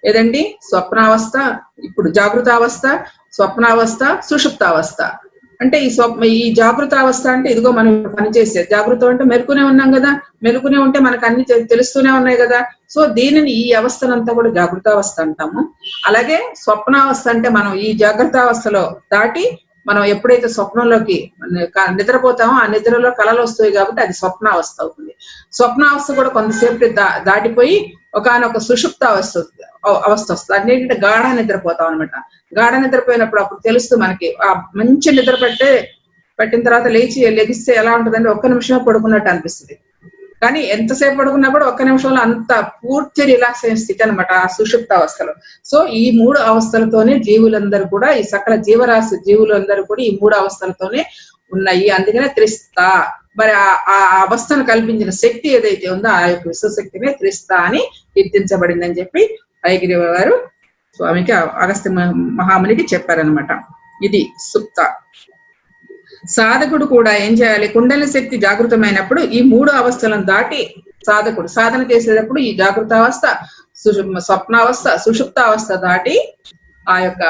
ఏదండి? స్వప్నావస్థ, ఇప్పుడు జాగృతావస్థ, స్వప్నావస్థ, సుషుప్తావస్థ. అంటే ఈ జాగృతావస్థ అంటే ఇదిగో మనం పనిచేసే జాగృతం అంటే మెలుకునే ఉన్నాం కదా, మెలుకునే ఉంటే మనకు అన్ని తెలుస్తూనే ఉన్నాయి కదా. సో దీనిని ఈ అవస్థనంతా కూడా జాగృతావస్థ అంటాము. అలాగే స్వప్నావస్థ అంటే మనం ఈ జాగ్రత్తావస్థలో దాటి మనం ఎప్పుడైతే స్వప్నంలోకి నిద్రపోతామో ఆ నిద్రలో కళలు వస్తాయి కాబట్టి అది స్వప్నావస్థ అవుతుంది. స్వప్నావస్థ కూడా కొంతసేపు దాటిపోయి ఒకనొక సుషుప్త అవస్థ వస్తుంది. అన్నింటి గాఢ నిద్రపోతాం అనమాట. గాఢ నిద్రపోయినప్పుడు అప్పుడు తెలుస్తూ మనకి ఆ మంచి నిద్ర పట్టిన తర్వాత లెగిస్తే ఎలా ఉంటుందంటే 1 నిమిషమే పడుకున్నట్టు అనిపిస్తుంది. కానీ ఎంతసేపు పడుకున్నా కూడా 1 నిమిషంలో అంత పూర్తి రిలాక్స్ అయిన స్థితి అనమాట ఆ సుషుప్త అవస్థలో. సో ఈ 3 అవస్థలతోనే జీవులందరూ కూడా, ఈ సకల జీవరాశి జీవులందరూ కూడా ఈ 3 అవస్థలతోనే ఉన్నాయి. అందుకనే త్రిస్తా. మరి ఆ అవస్థను కల్పించిన శక్తి ఏదైతే ఉందో ఆ యొక్క విశ్వశక్తినే త్రిస్తా అని కీర్తించబడిందని చెప్పి హయగ్రీవ గారు స్వామికి అగస్త్య మహామునికి చెప్పారనమాట. ఇది సుప్త. సాధకుడు కూడా ఏం చేయాలి? కుండలి శక్తి జాగృతమైనప్పుడు ఈ 3 అవస్థలను దాటి సాధకుడు సాధన చేసేటప్పుడు ఈ జాగృతావస్థ, స్వప్నావస్థ, సుషుప్తావస్థ దాటి ఆ యొక్క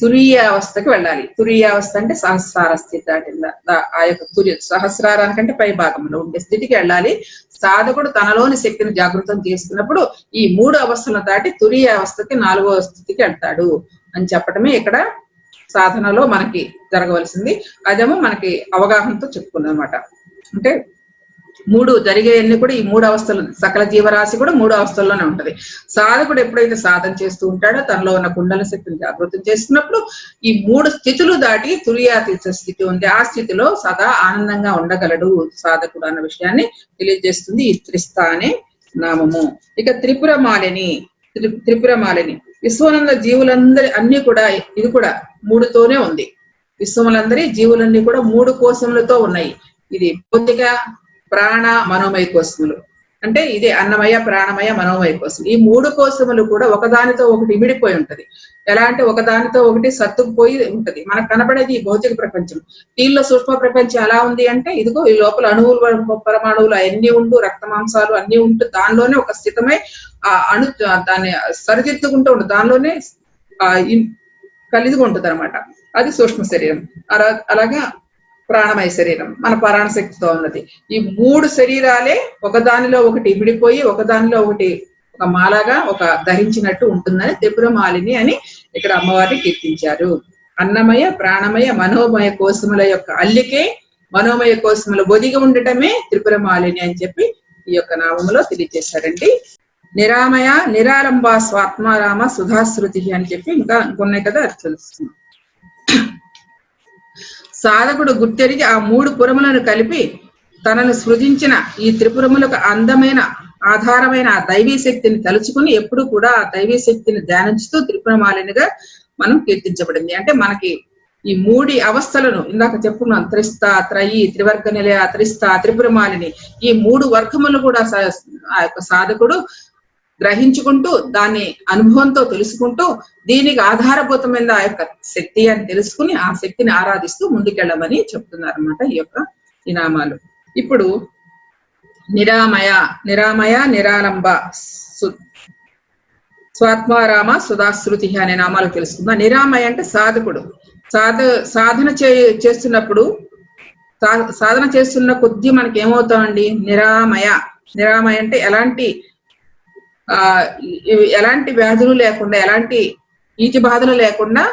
తురీయ అవస్థకి వెళ్ళాలి. తురీయ అవస్థ అంటే సహస్రార స్థితి దాటిందా, ఆ యొక్క సహస్రారానికంటే పై భాగంలో ఉండే స్థితికి వెళ్ళాలి. సాధకుడు తనలోని శక్తిని జాగృతం చేసుకున్నప్పుడు ఈ 3 అవస్థలను దాటి తురీయ అవస్థకి 4వ స్థితికి వెళ్తాడు అని చెప్పడమే ఇక్కడ సాధనలో మనకి జరగవలసింది. అదేమో మనకి అవగాహనతో చెప్పుకున్నది అనమాట. అంటే 3 జరిగేవన్నీ కూడా ఈ 3 అవస్థలు, సకల జీవరాశి కూడా 3 అవస్థల్లోనే ఉంటది. సాధకుడు ఎప్పుడైతే సాధన చేస్తూ ఉంటాడో తనలో ఉన్న కుండల శక్తిని జాగృతం చేసుకున్నప్పుడు ఈ 3 స్థితులు దాటి తురీయాతీత స్థితి ఉంది. ఆ స్థితిలో సదా ఆనందంగా ఉండగలడు సాధకుడు అన్న విషయాన్ని తెలియజేస్తుంది ఈ త్రిస్తా అనే నామము. ఇక త్రిపురమాలిని. విశ్వనంద జీవులందరి అన్ని కూడా ఇది కూడా 3తోనే ఉంది. విశ్వములందరి జీవులన్నీ కూడా 3 కోశములతో ఉన్నాయి. ఇది భౌతిక, ప్రాణ, మనోమయ కోశములు. అంటే ఇదే అన్నమయ, ప్రాణమయ, మనోమయ కోశం. ఈ 3 కోశములు కూడా ఒకదానితో ఒకటి ఇమిడిపోయి ఉంటది. ఎలా అంటే ఒకదానితో ఒకటి సత్తుకుపోయి ఉంటది. మనకు కనబడేది ఈ భౌతిక ప్రపంచం. దీనిలో సూక్ష్మ ప్రపంచం ఎలా ఉంది అంటే ఇదిగో ఈ లోపల అణువులు, పరమాణువులు అన్ని ఉంటూ, రక్త మాంసాలు అన్ని ఉంటూ దానిలోనే ఒక స్థితమై దాన్ని సరిదిద్దుకుంటూ ఉంటుంది. దానిలోనే కలిదిగా ఉంటుంది అనమాట. అది సూక్ష్మ శరీరం. అలాగా ప్రాణమయ శరీరం మన ప్రాణ శక్తితో ఉన్నది. ఈ 3 శరీరాలే ఒకదానిలో ఒకటి ఇమిడిపోయి ఒకదానిలో ఒకటి ఒక మాలాగా ఒక ధరించినట్టు ఉంటుందని త్రిపురమాలిని అని ఇక్కడ అమ్మవారిని కీర్తించారు. అన్నమయ, ప్రాణమయ, మనోమయ కోశముల యొక్క అల్లికే మనోమయ కోశముల ఒదిగి ఉండటమే త్రిపురమాలిని అని చెప్పి ఈ యొక్క నామములో తెలియజేశారండి. నిరామయ, నిరారంభ, స్వాత్మారామ, సుధాశ్రుతి అని చెప్పి ఇంకా ఇంకొన్నాయి కదా, అది తెలుస్తుంది. సాధకుడు గుర్తెరిగి ఆ 3 పురములను కలిపి తనను సృజించిన ఈ త్రిపురములకు అందమైన ఆధారమైన ఆ దైవీ శక్తిని తలుచుకుని ఎప్పుడు కూడా ఆ దైవీ శక్తిని ధ్యానించుతూ త్రిపురమాలినిగా మనం కీర్తించబడింది. అంటే మనకి ఈ మూడి అవస్థలను ఇందాక చెప్పుకున్నాం, త్రిస్త, త్రయి, త్రివర్గ నిలయ, త్రిస్త, త్రిపురమాలిని, ఈ 3 వర్గములు కూడా ఆ యొక్క సాధకుడు గ్రహించుకుంటూ దాన్ని అనుభవంతో తెలుసుకుంటూ దీనికి ఆధారభూతమైన ఆ యొక్క శక్తి అని తెలుసుకుని ఆ శక్తిని ఆరాధిస్తూ ముందుకెళ్ళమని చెప్తున్నారు అన్నమాట ఈ నామాలు. ఇప్పుడు నిరామయ, నిరాలంబ, స్వాత్మారామ, సుధాశ్రుతి అనే నామాలు తెలుసుకుందాం. నిరామయ అంటే సాధకుడు. సాధన చేస్తున్నప్పుడు సాధన చేస్తున్న కొద్దీ మనకి ఏమవుతామండి? నిరామయ అంటే ఎలాంటి వ్యాధులు లేకుండా, ఎలాంటి ఈతి బాధలు లేకుండా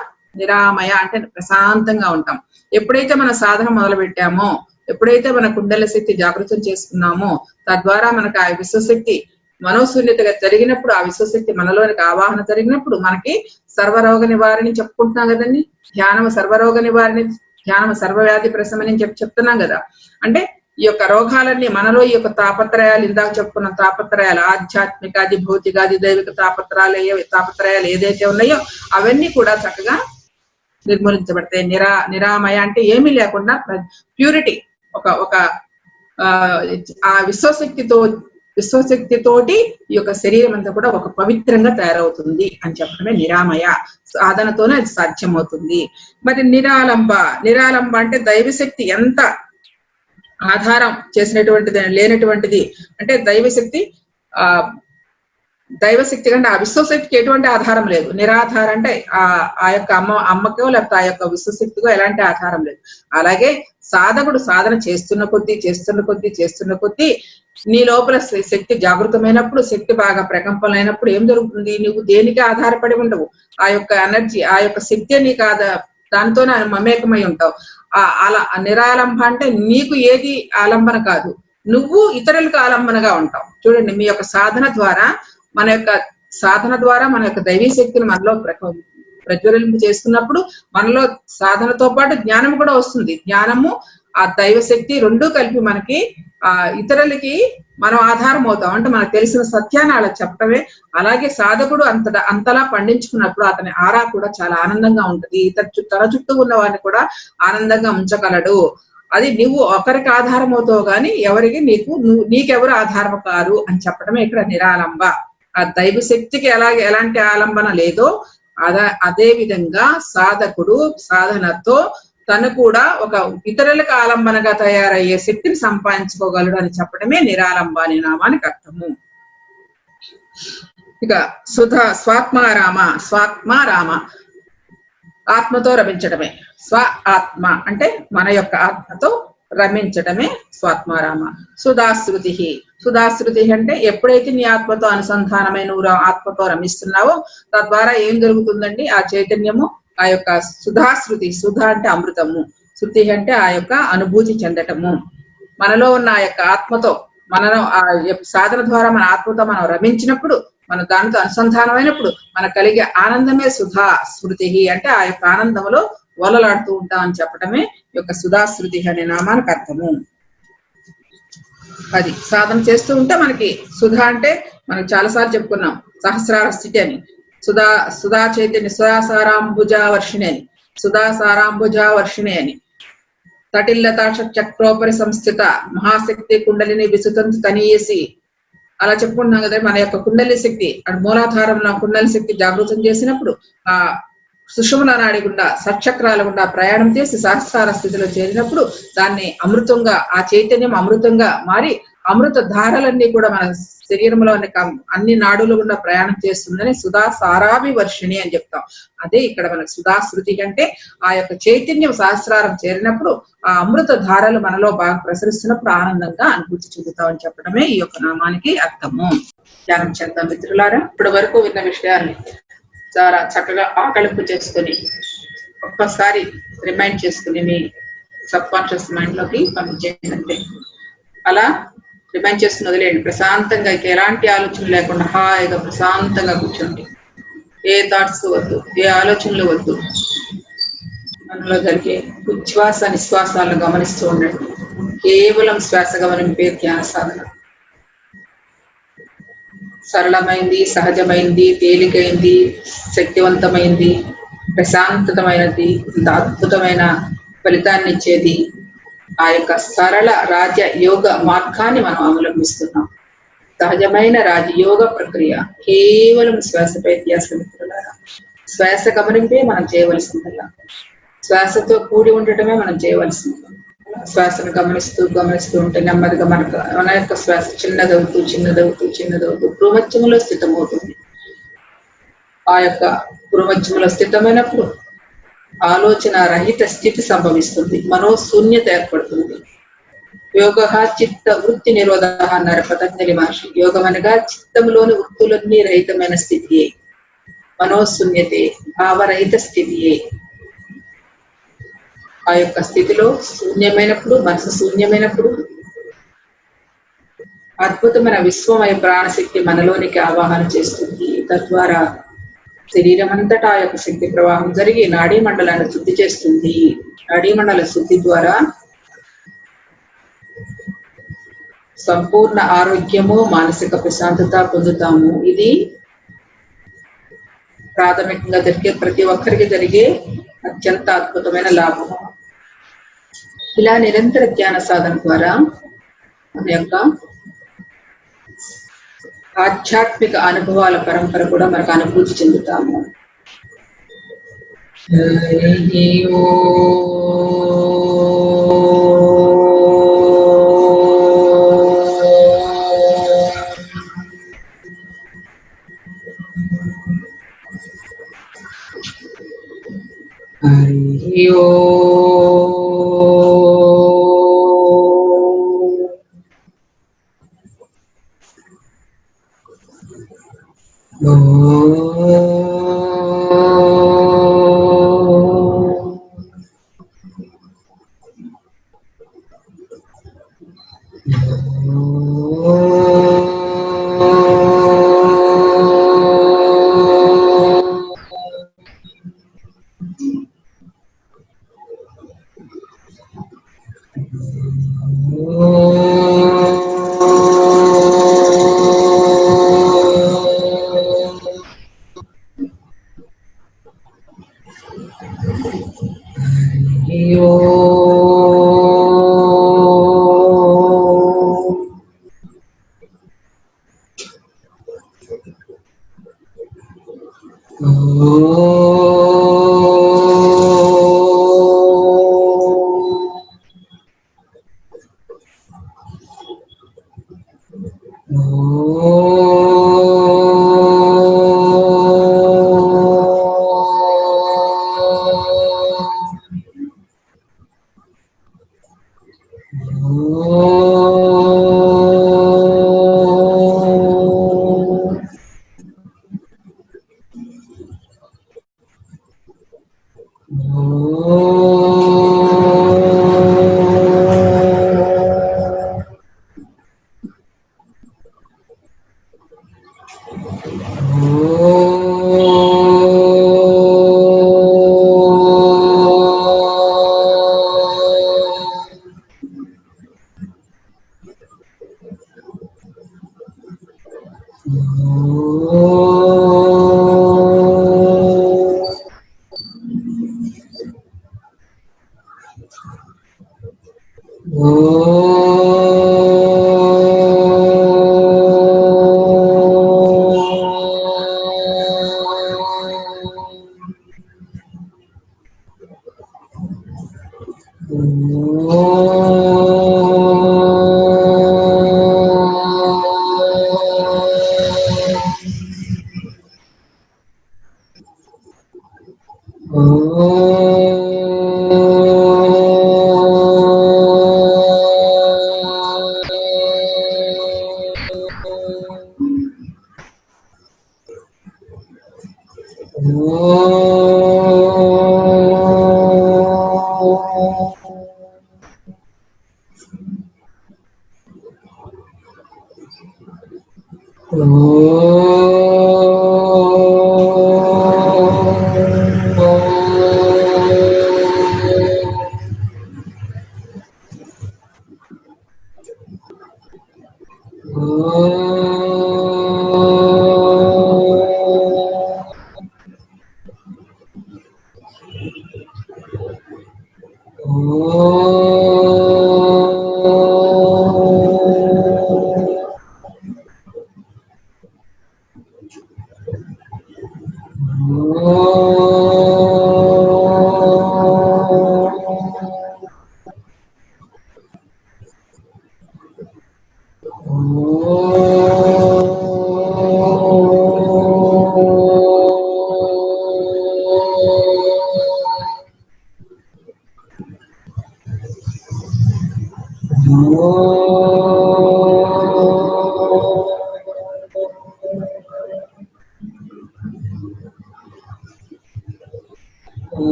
నిరామయ అంటే ప్రశాంతంగా ఉంటాం. ఎప్పుడైతే మన సాధన మొదలు పెట్టామో, ఎప్పుడైతే మన కుండల శక్తి జాగృతం చేసుకున్నామో, తద్వారా మనకు ఆ విశ్వశక్తి మనోశూన్యతగా జరిగినప్పుడు, ఆ విశ్వశక్తి మనలోనికి ఆవాహన జరిగినప్పుడు మనకి సర్వరోగ నివారణ చెప్పుకుంటున్నాం కదండి. ధ్యానం సర్వరోగ నివారణ, ధ్యానం సర్వవ్యాధి ప్రశమని చెప్తున్నాం కదా. అంటే ఈ యొక్క రోగాలన్నీ మనలో ఈ యొక్క తాపత్రయాలు, ఇందాక చెప్పుకున్న తాపత్రయాలు, ఆధ్యాత్మికాది, భౌతికాది, దైవిక తాపత్రయాలు ఏదైతే ఉన్నాయో అవన్నీ కూడా చక్కగా నిర్మూలించబడతాయి. నిరామయ అంటే ఏమీ లేకుండా ప్యూరిటీ, ఒక ఆ విశ్వశక్తితోటి ఈ యొక్క శరీరం అంతా కూడా ఒక పవిత్రంగా తయారవుతుంది అని చెప్పడమే నిరామయ. సాధనతోనే అది సాధ్యమవుతుంది. మరి నిరాలంబ అంటే దైవశక్తి ఎంత ఆధారం చేసినటువంటిది లేనటువంటిది. అంటే దైవశక్తి కంటే ఆ విశ్వశక్తికి ఎటువంటి ఆధారం లేదు. నిరాధారం అంటే ఆ యొక్క అమ్మకో లేకపోతే ఆ యొక్క విశ్వశక్తికో ఎలాంటి ఆధారం లేదు. అలాగే సాధకుడు సాధన చేస్తున్న కొద్దీ నీ లోపల శక్తి జాగృతమైనప్పుడు, శక్తి బాగా ప్రకంపనైనప్పుడు ఏం జరుగుతుంది? నువ్వు దేనికి ఆధారపడి ఉండవు. ఆ యొక్క ఎనర్జీ, ఆ యొక్క శక్తి నీకు దానితోనే మమేకమై ఉంటావు. అలా నిరాలంబ అంటే నీకు ఏది ఆలంబన కాదు, నువ్వు ఇతరులకు ఆలంబనగా ఉంటావు. చూడండి, మీ యొక్క సాధన ద్వారా మన యొక్క దైవీ శక్తిని మనలో ప్రజ్వలింపు చేసుకున్నప్పుడు మనలో సాధనతో పాటు జ్ఞానం కూడా వస్తుంది. జ్ఞానము, ఆ దైవ శక్తి రెండూ కలిపి మనకి ఇతరులకి మనం ఆధారం అవుతాం. అంటే మనకు తెలిసిన సత్యాన్ని అలా చెప్పడమే. అలాగే సాధకుడు అంతలా పండించుకున్నప్పుడు అతని ఆరా కూడా చాలా ఆనందంగా ఉంటుంది. తన చుట్టూ ఉన్న వారిని కూడా ఆనందంగా ఉంచగలడు. అది నువ్వు ఒకరికి ఆధారం అవుతావు గాని నీకెవరు ఆధారం కారు అని చెప్పడమే ఇక్కడ నిరాలంబ. ఆ దైవ శక్తికి ఎలాంటి ఆలంబన లేదో అదే విధంగా సాధకుడు సాధనతో తను కూడా ఒక ఇతరులకు ఆలంబనగా తయారయ్యే శక్తిని సంపాదించుకోగలడు అని చెప్పడమే నిరాలంబ అనే నామానికి అర్థము. ఇక స్వాత్మారామ ఆత్మతో రమించడమే. ఆత్మ అంటే మన యొక్క ఆత్మతో రమించడమే స్వాత్మారామ. సుధాశ్రుతి అంటే ఎప్పుడైతే నీ ఆత్మతో అనుసంధానమై నువ్వు ఆత్మతో రమిస్తున్నావో తద్వారా ఏం జరుగుతుందండి? ఆ చైతన్యము, ఆ యొక్క సుధాశ్రుతి, అంటే అమృతము, శృతి అంటే ఆ యొక్క అనుభూతి చెందటము. మనలో ఉన్న ఆ యొక్క ఆత్మతో ఆ సాధన ద్వారా మన ఆత్మతో మనం రమించినప్పుడు, మన దానితో అనుసంధానమైనప్పుడు మనకు కలిగే ఆనందమే సుధాశ్రుతి. అంటే ఆ యొక్క ఆనందంలో ఓలలాడుతూ ఉంటాం అని చెప్పడమే ఈ యొక్క సుధాశ్రుతి అనే నామానికి అర్థము. అది సాధన చేస్తూ ఉంటే మనకి సుధా అంటే మనం చాలాసార్లు చెప్పుకున్నాం, సహస్రార స్థితి అని. సుధా చైతన్య సుధాసారాంబుజా వర్షిణి అని. తటిల్లత చక్రోపరి సంస్థిత మహాశక్తి కుండలిని విసుతంతు తనీయసి అలా చెప్పుకుంటున్నాం కదా. మన యొక్క కుండలి శక్తి మూలాధారంలో కుండలి శక్తి జాగృతం చేసినప్పుడు ఆ సుషుమ్న నాడి గుండా, సచక్రాల గుండా ప్రయాణం చేసి సహస్రార స్థితిలో చేరినప్పుడు దాన్ని అమృతంగా, ఆ చైతన్యం అమృతంగా మారి అమృత ధారలన్నీ కూడా మన శరీరంలో అన్ని నాడుల గుండా ప్రయాణం చేస్తుందని సుధాసారాభి వర్షిణి అని చెప్తాం. అదే ఇక్కడ మనకు సుధాశ్రుతి అంటే ఆ యొక్క చైతన్యం సహస్రారం చేరినప్పుడు ఆ అమృత ధారలు మనలో బాగా ప్రసరిస్తున్నప్పుడు ఆనందంగా అనుభూతి చెందుతామని చెప్పడమే ఈ యొక్క నామానికి అర్థము. ధ్యానం చేద్దాం మిత్రులారా. ఇప్పటి వరకు విన్న విషయాన్ని చాలా చక్కగా ఆకలింపు చేసుకుని ఒక్కసారి రిమైండ్ చేసుకుని మీ సబ్ కాన్షియస్ మైండ్ లోకి పంపించేయండి. అలా రిమైండ్ చేసుకుని వదిలేయండి. ప్రశాంతంగా ఎలాంటి ఆలోచన లేకుండా హాయిగా ప్రశాంతంగా కూర్చోండి. ఏ థాట్స్ వద్దు, ఏ ఆలోచనలు వద్దు. మనలో జరిగే ఉచ్ఛ్వాస నిశ్వాసాలను గమనిస్తూ ఉండండి. కేవలం శ్వాస గమనింపే ధ్యాన సాధన. సరళమైంది, సహజమైంది, తేలికైంది, శక్తివంతమైంది, ప్రశాంతతమైనది, ఇంత అద్భుతమైన ఫలితాన్ని ఇచ్చేది ఆ యొక్క సరళ రాజ యోగ మార్గాన్ని మనం అవలంబిస్తున్నాం. సహజమైన రాజయోగ ప్రక్రియ కేవలం శ్వాసపై ధ్యాస మిత్రులారా. శ్వాస గమనింపే మనం చేయవలసిందల్లా. శ్వాసతో కూడి ఉండటమే మనం చేయవలసింది. శ్వాసను గమనిస్తూ గమనిస్తూ ఉంటే నెమ్మదిగా మన యొక్క శ్వాస చిన్నదవుతూ భ్రూమధ్యములో స్థితమవుతుంది. ఆ యొక్క భ్రూమధ్యములో స్థితమైనప్పుడు ఆలోచన రహిత స్థితి సంభవిస్తుంది, మనోశూన్యత ఏర్పడుతుంది. యోగ చిత్త వృత్తి నిరోధ అన్నారు పతంజలి మహర్షి. యోగం అనగా చిత్తములోని వృత్తులన్నీ రహితమైన స్థితియే, మనోశూన్యతే, భావరహిత స్థితియే. ఆ యొక్క స్థితిలో శూన్యమైనప్పుడు, మనసు శూన్యమైనప్పుడు అద్భుతమైన విశ్వమయ ప్రాణశక్తి మనలోనికి ఆవాహన చేస్తుంది. తద్వారా శరీరం అంతటా ఆ యొక్క శక్తి ప్రవాహం జరిగి నాడీ మండలాన్ని శుద్ధి చేస్తుంది. నాడీ మండల శుద్ధి ద్వారా సంపూర్ణ ఆరోగ్యము, మానసిక ప్రశాంతత పొందుతాము. ఇది ప్రాథమికంగా జరిగే ప్రతి ఒక్కరికి జరిగే అత్యంత అద్భుతమైన లాభము. ఇలా నిరంతర ధ్యాన సాధన ద్వారా మన యొక్క ఆధ్యాత్మిక అనుభవాల పరంపర కూడా మనకు అనుభూతి చెందుతాము. Hari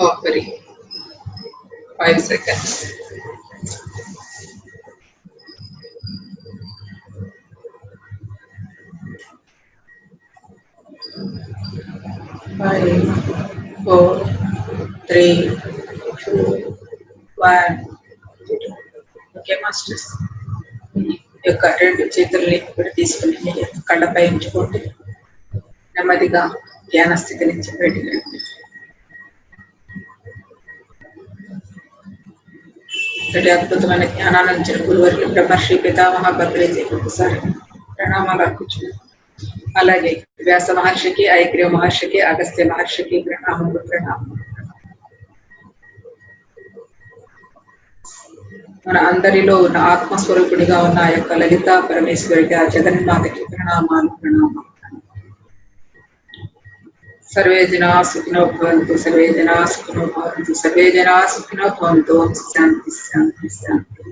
Offering 5 seconds. Five, 4, 3, 2, 1. Okay masters, ఈ యొక్క రెండు చేతుల్ని ఇప్పుడు తీసుకుని మీ కళ్ళపై ఉంచుకోండి. నెమ్మదిగా ధ్యాన స్థితి నుంచి బయటికి రండి. ఇంతటి అద్భుతమైన జ్ఞానాన్ని ఇచ్చిన గురువర్యులు బ్రహ్మర్షి పితామహ భద్రేజీకి ఒకసారి ప్రణామాలు అర్పించున్నాను. అలాగే వ్యాస మహర్షికి, ఐగ్రీవ మహర్షికి, అగస్త్య మహర్షికి ప్రణామములు. మన అందరిలో ఉన్న ఆత్మస్వరూపుడిగా ఉన్న ఆ యొక్క లలిత పరమేశ్వరికి, ఆ జగన్మాతకి ప్రణామాలు. సర్వే జనా సుఖినో భవంతు, సర్వే జనా సుఖినో భవంతు, సర్వే జనా సుఖినో భవంతు. శాంతి శాంతి శాంతి.